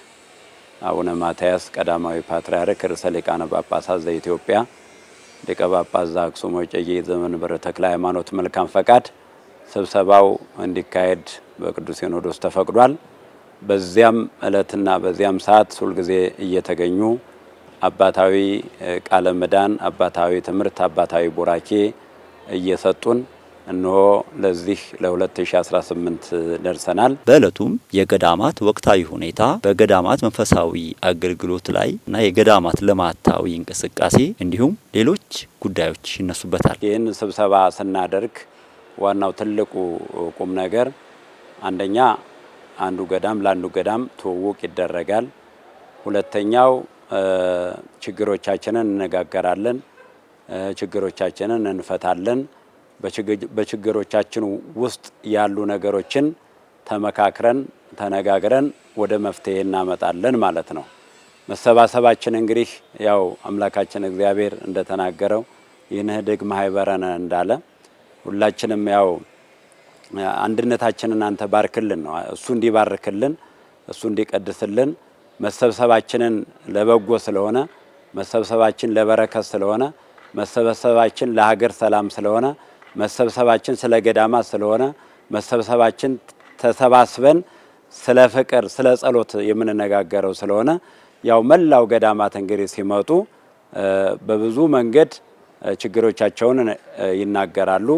አቡነ ማትያስ ቀዳማዊ ፓትርያርክ ርዕሰ ሊቃነ ጳጳሳት ዘኢትዮጵያ ሊቀ ጳጳስ ዘአክሱም ወዕጨጌ ዘመንበረ ተክለ ሃይማኖት መልካም ፈቃድ ስብሰባው እንዲካሄድ በቅዱስ ሲኖዶስ ተፈቅዷል። በዚያም ዕለትና በዚያም ሰዓት ሁልጊዜ እየተገኙ አባታዊ ቃለ ምዕዳን፣ አባታዊ ትምህርት፣ አባታዊ ቡራኬ እየሰጡን እነሆ ለዚህ ለ2018 ደርሰናል። በዕለቱም የገዳማት ወቅታዊ ሁኔታ፣ በገዳማት መንፈሳዊ አገልግሎት ላይ እና የገዳማት ልማታዊ እንቅስቃሴ እንዲሁም ሌሎች ጉዳዮች ይነሱበታል። ይህን ስብሰባ ስናደርግ ዋናው ትልቁ ቁም ነገር አንደኛ አንዱ ገዳም ለአንዱ ገዳም ትውውቅ ይደረጋል። ሁለተኛው ችግሮቻችንን እንነጋገራለን፣ ችግሮቻችንን እንፈታለን። በችግሮቻችን ውስጥ ያሉ ነገሮችን ተመካክረን ተነጋግረን ወደ መፍትሄ እናመጣለን ማለት ነው። መሰባሰባችን እንግዲህ ያው አምላካችን እግዚአብሔር እንደተናገረው ይንህድግ ማህበረነ እንዳለ ሁላችንም ያው አንድነታችንን አንተ ባርክልን ነው። እሱ እንዲባርክልን እሱ እንዲቀድስልን መሰብሰባችንን ለበጎ ስለሆነ መሰብሰባችን ለበረከት ስለሆነ መሰብሰባችን ለሀገር ሰላም ስለሆነ መሰብሰባችን ስለ ገዳማት ስለሆነ መሰብሰባችን ተሰባስበን ስለ ፍቅር ስለ ጸሎት የምንነጋገረው ስለሆነ ያው መላው ገዳማት እንግዲህ ሲመጡ በብዙ መንገድ ችግሮቻቸውን ይናገራሉ።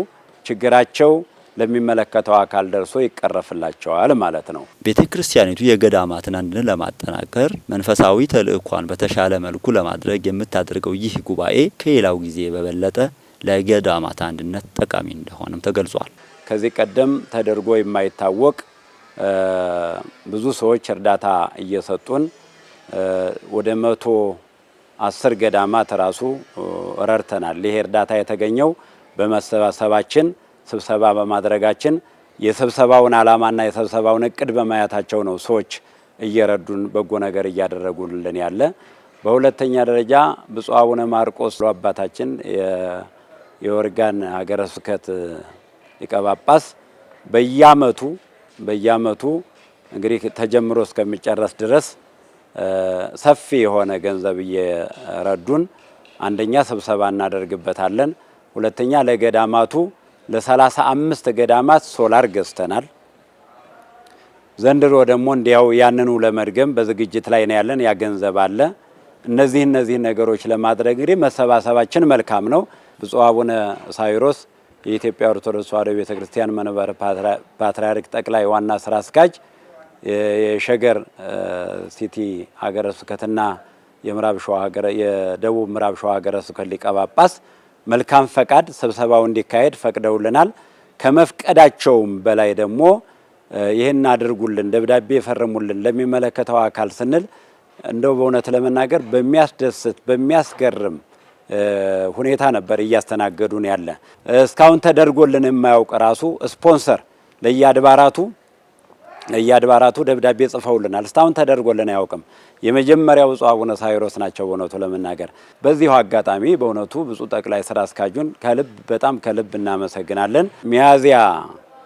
ችግራቸው ለሚመለከተው አካል ደርሶ ይቀረፍላቸዋል ማለት ነው። ቤተ ክርስቲያኒቱ የገዳማትን አንድነት ለማጠናከር መንፈሳዊ ተልእኳን በተሻለ መልኩ ለማድረግ የምታደርገው ይህ ጉባኤ ከሌላው ጊዜ በበለጠ ለገዳማት አንድነት ጠቃሚ እንደሆነም ተገልጿል። ከዚህ ቀደም ተደርጎ የማይታወቅ ብዙ ሰዎች እርዳታ እየሰጡን ወደ 110 ገዳማት ራሱ ረድተናል። ይሄ እርዳታ የተገኘው በመሰባሰባችን ስብሰባ በማድረጋችን የስብሰባውን ዓላማና የስብሰባውን እቅድ በማየታቸው ነው ሰዎች እየረዱን በጎ ነገር እያደረጉልን ያለ። በሁለተኛ ደረጃ ብፁዕ አቡነ ማርቆስ አባታችን የወርጋን ሀገረ ስብከት ሊቀ ጳጳስ በየዓመቱ እንግዲህ ተጀምሮ እስከሚጨረስ ድረስ ሰፊ የሆነ ገንዘብ እየረዱን አንደኛ ስብሰባ እናደርግበታለን፣ ሁለተኛ ለገዳማቱ ለ35 ገዳማት ሶላር ገዝተናል። ዘንድሮ ደግሞ እንዲያው ያንኑ ለመድገም በዝግጅት ላይ ነው ያለን። ያ ገንዘብ አለ። እነዚህ ነገሮች ለማድረግ እንግዲህ መሰባሰባችን መልካም ነው። ብፁዕ አቡነ ሳዊሮስ የኢትዮጵያ ኦርቶዶክስ ተዋሕዶ ቤተክርስቲያን መንበረ ፓትርያርክ ጠቅላይ ዋና ስራ አስኪያጅ የሸገር ሲቲ ሀገረ ስብከትና የደቡብ ምዕራብ ሸዋ ሀገረ ስብከት ሊቀ ጳጳስ መልካም ፈቃድ ስብሰባው እንዲካሄድ ፈቅደውልናል። ከመፍቀዳቸውም በላይ ደግሞ ይህን አድርጉልን፣ ደብዳቤ ፈርሙልን ለሚመለከተው አካል ስንል እንደው በእውነት ለመናገር በሚያስደስት በሚያስገርም ሁኔታ ነበር እያስተናገዱን ያለ። እስካሁን ተደርጎልን የማያውቅ ራሱ ስፖንሰር ለየአድባራቱ ደብዳቤ ጽፈውልናል። እስካሁን ተደርጎልን አያውቅም። የመጀመሪያው ብፁዕ አቡነ ሳዊሮስ ናቸው በእውነቱ ለመናገር። በዚሁ አጋጣሚ በእውነቱ ብፁዕ ጠቅላይ ስራ አስኪያጁን በጣም ከልብ እናመሰግናለን። ሚያዝያ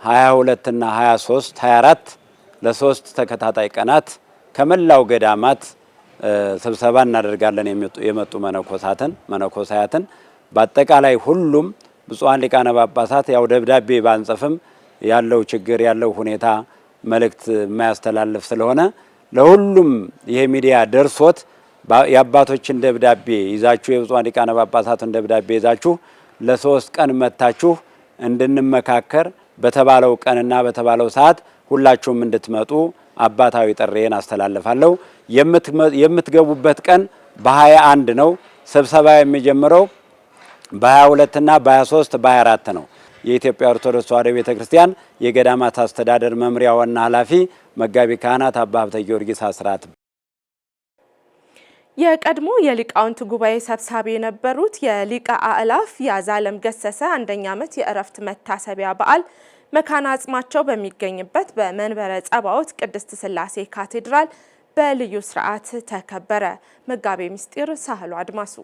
22 እና 23 24 ለሶስት ተከታታይ ቀናት ከመላው ገዳማት ስብሰባ እናደርጋለን። የመጡ መነኮሳያትን በአጠቃላይ ሁሉም ብፁዓን ሊቃነ ጳጳሳት ያው ደብዳቤ ባንጽፍም ያለው ችግር ያለው ሁኔታ መልእክት የማያስተላልፍ ስለሆነ ለሁሉም ይሄ ሚዲያ ደርሶት የአባቶችን ደብዳቤ ይዛችሁ የብፁዓን ሊቃነ ጳጳሳትን ደብዳቤ ይዛችሁ ለ3 ቀን መታችሁ እንድንመካከር በተባለው ቀንና በተባለው ሰዓት ሁላችሁም እንድትመጡ አባታዊ ጥሪዬን አስተላልፋለሁ። የምትገቡበት ቀን በ21 ነው። ስብሰባ የሚጀምረው በ22 እና በ23 በ24 ነው። የኢትዮጵያ ኦርቶዶክስ ተዋሕዶ ቤተክርስቲያን የገዳማት አስተዳደር መምሪያ ዋና ኃላፊ መጋቢ ካህናት አባ ሀብተ ጊዮርጊስ አስራት የቀድሞ የሊቃውንት ጉባኤ ሰብሳቢ የነበሩት የሊቀ አእላፍ ያዛለም ገሰሰ አንደኛ ዓመት የእረፍት መታሰቢያ በዓል መካነ አጽማቸው በሚገኝበት በመንበረ ጸባዖት ቅድስት ሥላሴ ካቴድራል በልዩ ስርዓት ተከበረ። መጋቤ ምስጢር ሳህሉ አድማሱ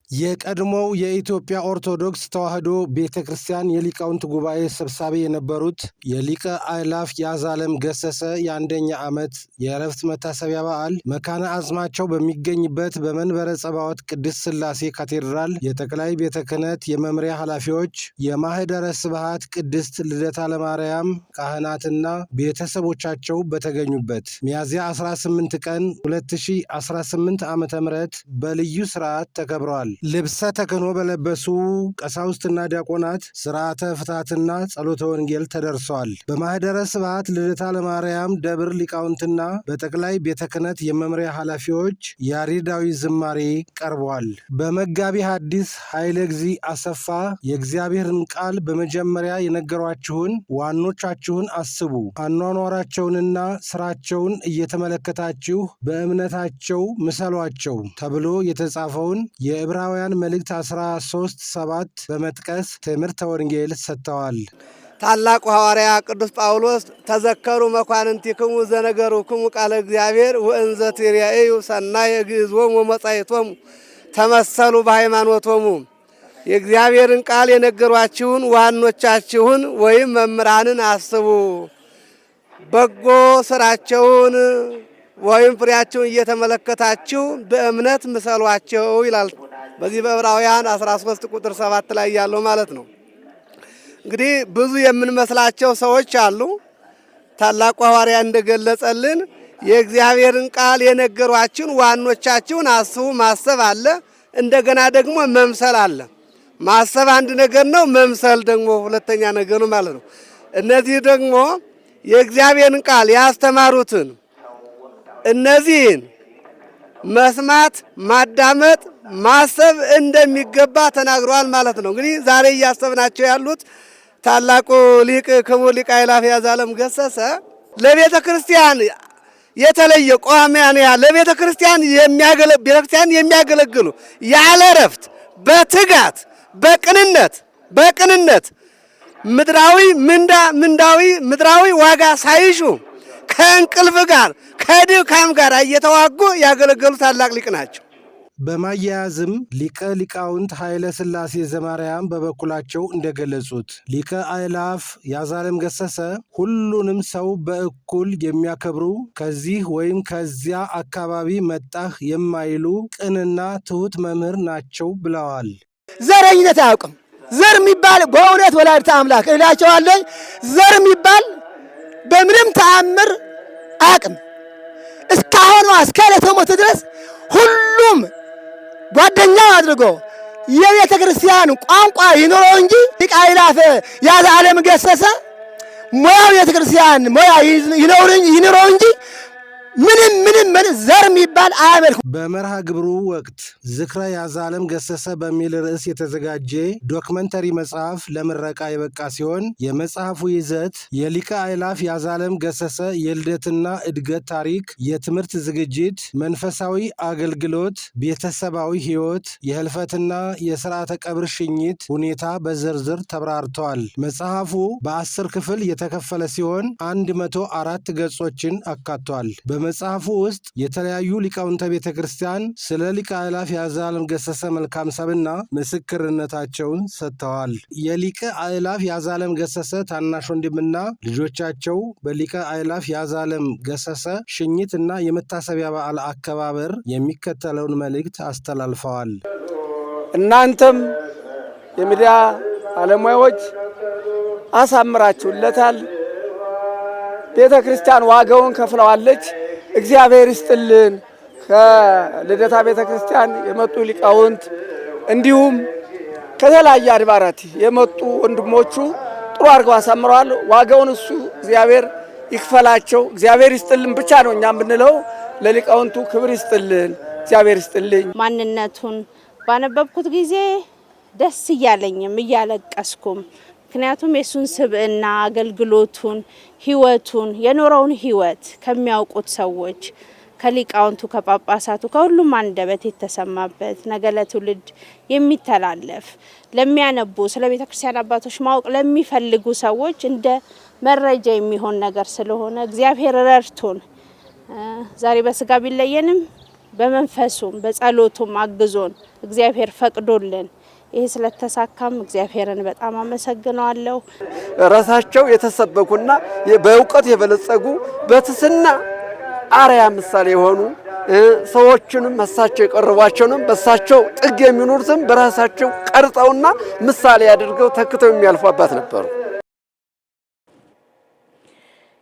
የቀድሞው የኢትዮጵያ ኦርቶዶክስ ተዋሕዶ ቤተክርስቲያን የሊቃውንት ጉባኤ ሰብሳቢ የነበሩት የሊቀ አእላፍ ያዛለም ገሰሰ የአንደኛ ዓመት የዕረፍት መታሰቢያ በዓል መካነ አጽማቸው በሚገኝበት በመንበረ ጸባዖት ቅድስት ሥላሴ ካቴድራል የጠቅላይ ቤተ ክህነት የመምሪያ ኃላፊዎች፣ የማኅደረ ስብሐት ቅድስት ልደታ ለማርያም ካህናትና ቤተሰቦቻቸው በተገኙበት ሚያዝያ 18 ቀን 2018 ዓ.ም በልዩ ሥርዓት ተከብረዋል። ልብሰ ተክህኖ በለበሱ ቀሳውስትና ዲያቆናት ሥርዓተ ፍትሐትና ጸሎተ ወንጌል ተደርሰዋል። በማኅደረ ስብሐት ልደታ ለማርያም ደብር ሊቃውንትና በጠቅላይ ቤተ ክህነት የመምሪያ ኃላፊዎች ያሬዳዊ ዝማሬ ቀርበዋል። በመጋቢ ሐዲስ ኃይለ እግዚእ አሰፋ የእግዚአብሔርን ቃል በመጀመሪያ የነገሯችሁን ዋኖቻችሁን አስቡ፣ አኗኗራቸውንና ሥራቸውን እየተመለከታችሁ በእምነታቸው ምሰሏቸው ተብሎ የተጻፈውን የዕብራውያን መልእክት 13:7 በመጥቀስ ትምህርተ ወንጌል ሰጥተዋል። ታላቁ ሐዋርያ ቅዱስ ጳውሎስ ተዘከሩ መኳንንቲክሙ ዘነገሩክሙ ቃለ እግዚአብሔር ወእንዘ ትሬዩ ሰናየ ግዕዝዎሙ ወመጻሕፍቶሙ ተመሰሉ በሃይማኖቶሙ። የእግዚአብሔርን ቃል የነገሯችሁን ዋኖቻችሁን ወይም መምህራንን አስቡ፣ በጎ ስራቸውን ወይም ፍሬያቸውን እየተመለከታችሁ በእምነት ምሰሏቸው ይላል። በዚህ በዕብራውያን 13:7 ላይ ያለው ማለት ነው። እንግዲህ ብዙ የምንመስላቸው ሰዎች አሉ። ታላቁ ሐዋርያ እንደገለጸልን የእግዚአብሔርን ቃል የነገሯችሁን ዋኖቻችሁን አስቡ። ማሰብ አለ፣ እንደገና ደግሞ መምሰል አለ። ማሰብ አንድ ነገር ነው፣ መምሰል ደግሞ ሁለተኛ ነገር ነው ማለት ነው። እነዚህ ደግሞ የእግዚአብሔርን ቃል ያስተማሩትን እነዚህን መስማት፣ ማዳመጥ፣ ማሰብ እንደሚገባ ተናግረዋል ማለት ነው። እንግዲህ ዛሬ እያሰብናቸው ያሉት ታላቁ ሊቅ ክቡር ሊቀ አእላፍ ያዛለም ገሰሰ ለቤተ ክርስቲያን የተለየ ቋሚያን ለቤተ ክርስቲያን የሚያገለግሉ ያለ እረፍት በትጋት በቅንነት ምድራዊ ዋጋ ሳይሹ ከእንቅልፍ ጋር ከድካም ጋር እየተዋጉ ያገለገሉ ታላቅ ሊቅ ናቸው። በማያያዝም ሊቀ ሊቃውንት ኃይለ ሥላሴ ዘማርያም በበኩላቸው እንደገለጹት ሊቀ አእላፍ ያዛለም ገሰሰ ሁሉንም ሰው በእኩል የሚያከብሩ ከዚህ ወይም ከዚያ አካባቢ መጣህ የማይሉ ቅንና ትሑት መምህር ናቸው ብለዋል። ዘረኝነት አያውቅም። ዘር የሚባል በእውነት ወላዲተ አምላክ እላቸዋለሁ። ዘር የሚባል በምንም ተአምር አያውቅም። እስካሁን እስከ ዕለተ ሞት ድረስ ሁሉም ጓደኛው አድርጎ የቤተ ክርስቲያን ቋንቋ ይኖረው እንጂ ሊቀ አእላፍ ያዛለም ገሰሰ ሙያው ቤተ ክርስቲያን ሙያ ይኖረው እንጂ ምንም ዘር የሚባል አያመልኩ። በመርሃ ግብሩ ወቅት ዝክረ ያዛለም ገሰሰ በሚል ርዕስ የተዘጋጀ ዶክመንተሪ መጽሐፍ ለምረቃ የበቃ ሲሆን የመጽሐፉ ይዘት የሊቀ አእላፍ ያዛለም ገሰሰ የልደትና እድገት ታሪክ፣ የትምህርት ዝግጅት፣ መንፈሳዊ አገልግሎት፣ ቤተሰባዊ ሕይወት፣ የህልፈትና የሥርዓተ ቀብር ሽኝት ሁኔታ በዝርዝር ተብራርተዋል። መጽሐፉ በ10 ክፍል የተከፈለ ሲሆን 104 ገጾችን አካቷል። በመጽሐፉ ውስጥ የተለያዩ ሊቃውንተ ቤተ ክርስቲያን ስለ ሊቀ አእላፍ ያዛለም ገሰሰ መልካም ሰብዕና ምስክርነታቸውን ሰጥተዋል። የሊቀ አእላፍ ያዛለም ገሰሰ ታናሽ ወንድምና ልጆቻቸው በሊቀ አእላፍ ያዛለም ገሰሰ ሽኝትና የመታሰቢያ በዓል አከባበር የሚከተለውን መልእክት አስተላልፈዋል። እናንተም የሚዲያ ባለሙያዎች አሳምራችሁለታል። ቤተ ክርስቲያን ዋጋውን ከፍለዋለች። እግዚአብሔር ይስጥልን። ከልደታ ቤተ ክርስቲያን የመጡ ሊቃውንት እንዲሁም ከተለያየ አድባራት የመጡ ወንድሞቹ ጥሩ አድርገው አሳምረዋል። ዋጋውን እሱ እግዚአብሔር ይክፈላቸው። እግዚአብሔር ይስጥልን ብቻ ነው እኛ የምንለው። ለሊቃውንቱ ክብር ይስጥልን፣ እግዚአብሔር ይስጥልኝ። ማንነቱን ባነበብኩት ጊዜ ደስ እያለኝም እያለቀስኩም ምክንያቱም የሱን ስብዕና አገልግሎቱን ህይወቱን የኖረውን ህይወት ከሚያውቁት ሰዎች ከሊቃውንቱ ከጳጳሳቱ ከሁሉም አንደበት የተሰማበት ነገ ለትውልድ የሚተላለፍ ለሚያነቡ ስለ ቤተ ክርስቲያን አባቶች ማወቅ ለሚፈልጉ ሰዎች እንደ መረጃ የሚሆን ነገር ስለሆነ እግዚአብሔር ረድቶን ዛሬ በስጋ ቢለየንም በመንፈሱም በጸሎቱም አግዞን እግዚአብሔር ፈቅዶልን ይሄ ስለተሳካም እግዚአብሔርን በጣም አመሰግናለሁ። ራሳቸው የተሰበኩና በእውቀት የበለጸጉ በትስና አርያ ምሳሌ የሆኑ ሰዎችንም እሳቸው የቀረቧቸውንም በእሳቸው ጥግ የሚኖሩትም በራሳቸው ቀርጸውና ምሳሌ አድርገው ተክተው የሚያልፉ አባት ነበሩ።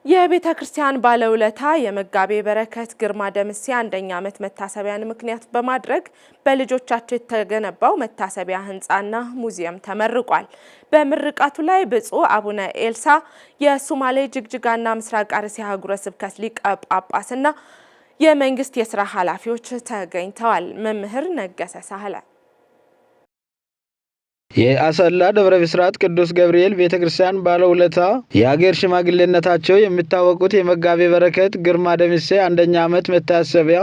የቤተ ክርስቲያን ባለውለታ የመጋቤ በረከት ግርማ ደምሴ አንደኛ ዓመት መታሰቢያን ምክንያት በማድረግ በልጆቻቸው የተገነባው መታሰቢያ ህንጻና ሙዚየም ተመርቋል። በምርቃቱ ላይ ብፁዕ አቡነ ኤልሳ የሶማሌ ጅግጅጋና ምስራቅ አርሲ ሀገረ ስብከት ሊቀ ጳጳስና የመንግስት የሥራ ኃላፊዎች ተገኝተዋል። መምህር ነገሰ ሳህለ የአሰላ ደብረ ብስራት ቅዱስ ገብርኤል ቤተክርስቲያን ባለውለታ የሀገር ሽማግሌነታቸው የሚታወቁት የመጋቤ በረከት ግርማ ደምሴ አንደኛ ዓመት መታሰቢያ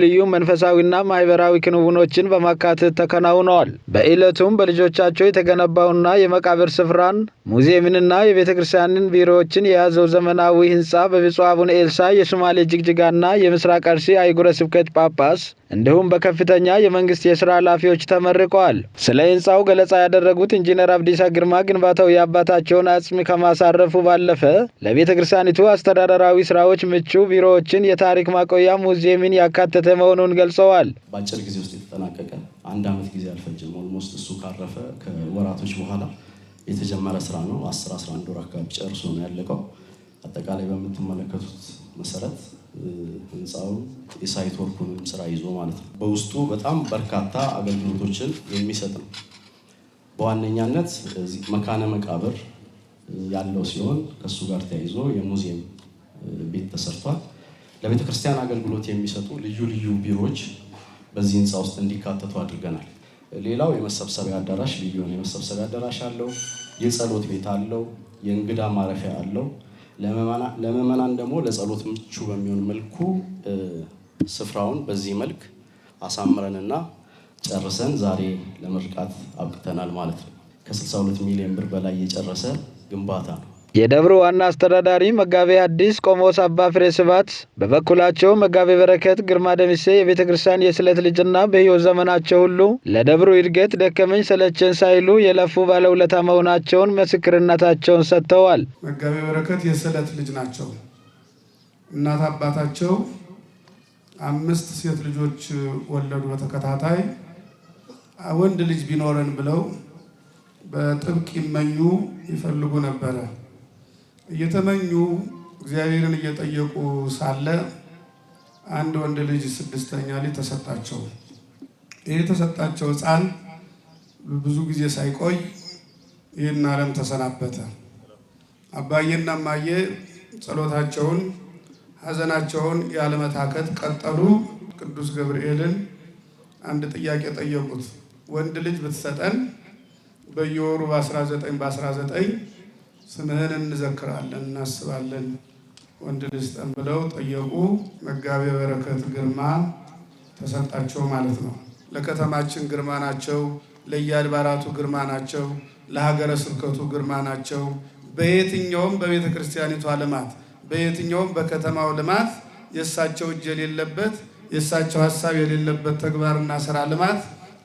ልዩ መንፈሳዊና ማህበራዊ ክንውኖችን በማካተት ተከናውነዋል። በዕለቱም በልጆቻቸው የተገነባውና የመቃብር ስፍራን ሙዚየምንና የቤተክርስቲያንን ቢሮዎችን የያዘው ዘመናዊ ህንጻ በብፁዕ አቡነ ኤልሳ የሶማሌ ጅግጅጋና የምስራቅ አርሲ ሀገረ ስብከት ጳጳስ እንዲሁም በከፍተኛ የመንግስት የሥራ ኃላፊዎች ተመርቀዋል። ስለ ህንጻው ገለጻ ያደረጉት ኢንጂነር አብዲሳ ግርማ ግንባታው የአባታቸውን አጽም ከማሳረፉ ባለፈ ለቤተ ክርስቲያኒቱ አስተዳደራዊ ስራዎች ምቹ ቢሮዎችን፣ የታሪክ ማቆያ ሙዚየምን ያካተተ መሆኑን ገልጸዋል። በአጭር ጊዜ ውስጥ የተጠናቀቀ አንድ ዓመት ጊዜ አልፈጀም። ኦልሞስት እሱ ካረፈ ከወራቶች በኋላ የተጀመረ ስራ ነው። 10-11 ወር አካባቢ ጨርሶ ነው ያለቀው። አጠቃላይ በምትመለከቱት መሰረት ህንጻው የሳይት ወርኩንም ስራ ይዞ ማለት ነው። በውስጡ በጣም በርካታ አገልግሎቶችን የሚሰጥ ነው። በዋነኛነት መካነ መቃብር ያለው ሲሆን ከሱ ጋር ተያይዞ የሙዚየም ቤት ተሰርቷል። ለቤተ ክርስቲያን አገልግሎት የሚሰጡ ልዩ ቢሮዎች በዚህ ህንጻ ውስጥ እንዲካተቱ አድርገናል። ሌላው የመሰብሰቢያ አዳራሽ ልዩ የሆነ የመሰብሰቢያ አዳራሽ አለው። የጸሎት ቤት አለው። የእንግዳ ማረፊያ አለው። ለምዕመናን ደግሞ ለጸሎት ምቹ በሚሆን መልኩ ስፍራውን በዚህ መልክ አሳምረንና ጨርሰን ዛሬ ለምርቃት አብቅተናል ማለት ነው። ከ62 ሚሊዮን ብር በላይ የጨረሰ ግንባታ ነው። የደብሩ ዋና አስተዳዳሪ መጋቤ ሐዲስ ቆሞስ አባ ፍሬ ስብሐት በበኩላቸው መጋቤ በረከት ግርማ ደምሴ የቤተ ክርስቲያን የስለት ልጅና በሕይወት ዘመናቸው ሁሉ ለደብሩ እድገት ደከመኝ ሰለቸን ሳይሉ የለፉ ባለውለታ መሆናቸውን ምስክርነታቸውን ሰጥተዋል። መጋቤ በረከት የስለት ልጅ ናቸው። እናት አባታቸው 5 ሴት ልጆች ወለዱ በተከታታይ። ወንድ ልጅ ቢኖረን ብለው በጥብቅ ይመኙ ይፈልጉ ነበረ። እየተመኙ እግዚአብሔርን እየጠየቁ ሳለ አንድ ወንድ ልጅ 6ኛ ልጅ ተሰጣቸው። ይህ የተሰጣቸው ሕፃን ብዙ ጊዜ ሳይቆይ ይህን ዓለም ተሰናበተ። አባዬና እማዬ ጸሎታቸውን፣ ሐዘናቸውን ያለመታከት ቀጠሉ። ቅዱስ ገብርኤልን አንድ ጥያቄ ጠየቁት። ወንድ ልጅ ብትሰጠን በየወሩ በ19 ስምህን እንዘክራለን፣ እናስባለን፣ ወንድ ልጅ ስጠን ብለው ጠየቁ። መጋቤ በረከት ግርማ ተሰጣቸው ማለት ነው። ለከተማችን ግርማ ናቸው፣ ለየአድባራቱ ግርማ ናቸው፣ ለሀገረ ስብከቱ ግርማ ናቸው። በየትኛውም በቤተ ክርስቲያኒቷ ልማት፣ በየትኛውም በከተማው ልማት የእሳቸው እጅ የሌለበት የእሳቸው ሀሳብ የሌለበት ተግባርና ስራ ልማት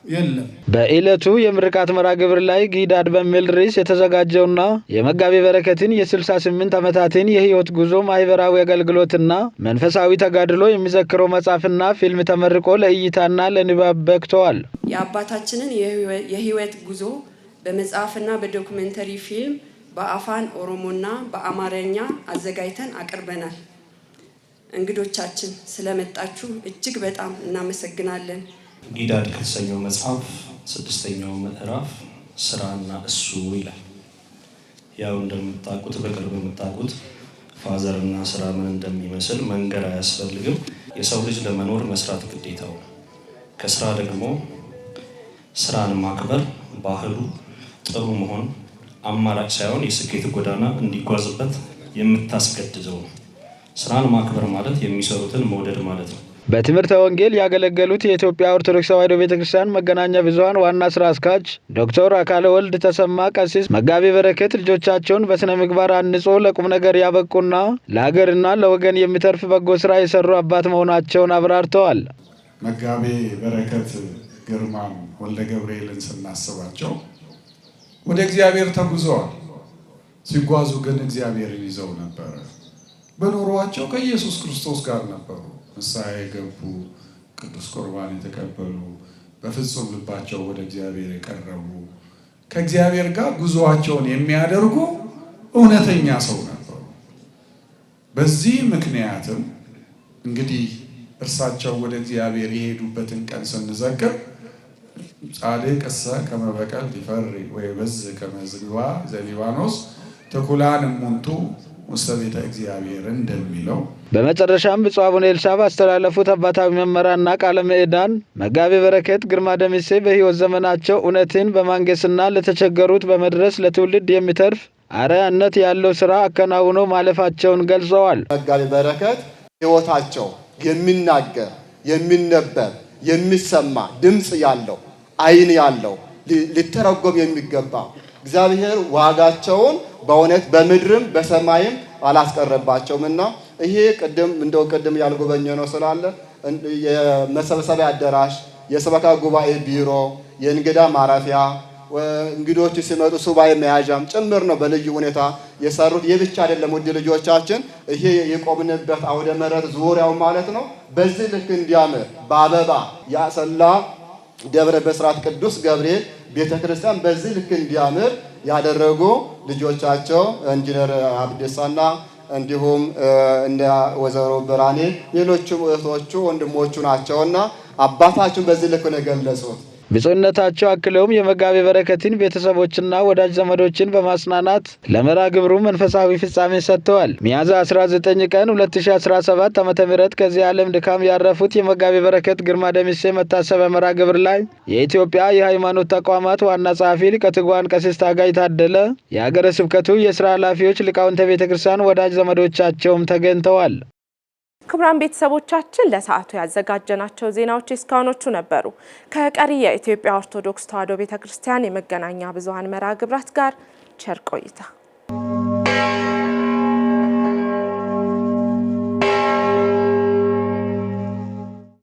የለም። በዕለቱ የምርቃት መርሃ ግብር ላይ ጊዳድ በሚል ርዕስ የተዘጋጀውና የመጋቤ በረከትን የ68 ዓመታትን የህይወት ጉዞ ማህበራዊ አገልግሎትና መንፈሳዊ ተጋድሎ የሚዘክረው መጽሐፍና ፊልም ተመርቆ ለእይታና ለንባብ በቅተዋል። የአባታችንን የህይወት ጉዞ በመጽሐፍና በዶኩሜንተሪ ፊልም በአፋን ኦሮሞና በአማርኛ አዘጋጅተን አቅርበናል። እንግዶቻችን ስለመጣችሁ እጅግ በጣም እናመሰግናለን። ጊዳድ ከተሰኘው መጽሐፍ 6ኛው ምዕራፍ ስራና እሱ ይላል። ያው እንደምታውቁት በቅርብ የምታውቁት ፋዘርና ስራ ምን እንደሚመስል መንገር አያስፈልግም። የሰው ልጅ ለመኖር መስራት ግዴታው ነው። ከስራ ደግሞ ስራን ማክበር ባህሉ ጥሩ መሆን አማራጭ ሳይሆን የስኬት ጎዳና እንዲጓዝበት የምታስገድደው ነው። ስራን ማክበር ማለት የሚሰሩትን መውደድ ማለት ነው። በትምህርተ ወንጌል ያገለገሉት የኢትዮጵያ ኦርቶዶክስ ተዋሕዶ ቤተክርስቲያን መገናኛ ብዙኃን ዋና ስራ አስኪያጅ ዶክተር አካለ ወልድ ተሰማ ቀሲስ መጋቤ በረከት ልጆቻቸውን በስነ ምግባር አንጾ ለቁም ነገር ያበቁና ለሀገርና ለወገን የሚተርፍ በጎ ስራ የሰሩ አባት መሆናቸውን አብራርተዋል። መጋቤ በረከት ግርማን ወልደ ገብርኤልን ስናስባቸው ወደ እግዚአብሔር ተጉዘዋል። ሲጓዙ ግን እግዚአብሔርን ይዘው ነበረ። በኑሯቸው ከኢየሱስ ክርስቶስ ጋር ነበሩ። ንስሐ የገቡ፣ ቅዱስ ቁርባን የተቀበሉ፣ በፍጹም ልባቸው ወደ እግዚአብሔር የቀረቡ፣ ከእግዚአብሔር ጋር ጉዞአቸውን የሚያደርጉ እውነተኛ ሰው ነበሩ። በዚህ ምክንያትም እንግዲህ እርሳቸው ወደ እግዚአብሔር የሄዱበትን ቀን ስንዘክር ጻድቅ እሰ ከመ በቀል ይፈሪ ወይበዝ ከመ ዝግባ ዘሊባኖስ ተኩላን እሙንቱ ውስተ ቤተ እግዚአብሔር እንደሚለው በመጨረሻም ብፁዕ አቡነ ኤልሳ ባስተላለፉት አባታዊ መመሪያና ቃለ ምዕዳን መጋቤ በረከት ግርማ ደምሴ በሕይወት ዘመናቸው እውነትን በማንገስና ለተቸገሩት በመድረስ ለትውልድ የሚተርፍ አርአያነት ያለው ሥራ አከናውነው ማለፋቸውን ገልጸዋል። መጋቤ በረከት ሕይወታቸው የሚናገር የሚነበብ የሚሰማ ድምጽ ያለው ዓይን ያለው ሊተረጎም የሚገባ እግዚአብሔር ዋጋቸውን በእውነት በምድርም በሰማይም አላስቀረባቸውምና ይሄ ቅድም ያልጎበኘ ነው ስላለ የመሰብሰቢያ አዳራሽ፣ የሰበካ ጉባኤ ቢሮ፣ የእንግዳ ማረፊያ እንግዶች ሲመጡ ሱባኤ መያዣም ጭምር ነው በልዩ ሁኔታ የሰሩት። የብቻ አይደለም ውድ ልጆቻችን፣ ይሄ የቆምንበት አውደ ምሕረት ዙሪያው ማለት ነው በዚህ ልክ እንዲያምር በአበባ ያሰላ ደብረ በስራት ቅዱስ ገብርኤል ቤተክርስቲያን በዚህ ልክ እንዲያምር ያደረጉ ልጆቻቸው ኢንጂነር አብዲሳና እንዲሁም እንደ ወይዘሮ ብርሃኔ ሌሎችም እህቶቹ ወንድሞቹ ናቸውና አባታችን በዚህ ልክ ነው የገለጹት። ብፁዕነታቸው አክለውም የመጋቤ በረከትን ቤተሰቦችና ወዳጅ ዘመዶችን በማጽናናት ለመርሃ ግብሩ መንፈሳዊ ፍጻሜ ሰጥተዋል። ሚያዝያ 19 ቀን 2017 ዓ.ም ከዚህ ዓለም ድካም ያረፉት የመጋቤ በረከት ግርማ ደምሴ መታሰቢያ መርሃ ግብር ላይ የኢትዮጵያ የሃይማኖት ተቋማት ዋና ጸሐፊ ሊቀ ትጉሃን ቀሲስ ታጋይ ታደለ፣ የሀገረ ስብከቱ የሥራ ኃላፊዎች፣ ሊቃውንተ ቤተ ክርስቲያን፣ ወዳጅ ዘመዶቻቸውም ተገኝተዋል። ክቡራን ቤተሰቦቻችን ለሰዓቱ ያዘጋጀናቸው ዜናዎች እስካሁኖቹ ነበሩ። ከቀሪ የኢትዮጵያ ኦርቶዶክስ ተዋሕዶ ቤተክርስቲያን የመገናኛ ብዙኃን መርሃ ግብራት ጋር ቸር ቆይታ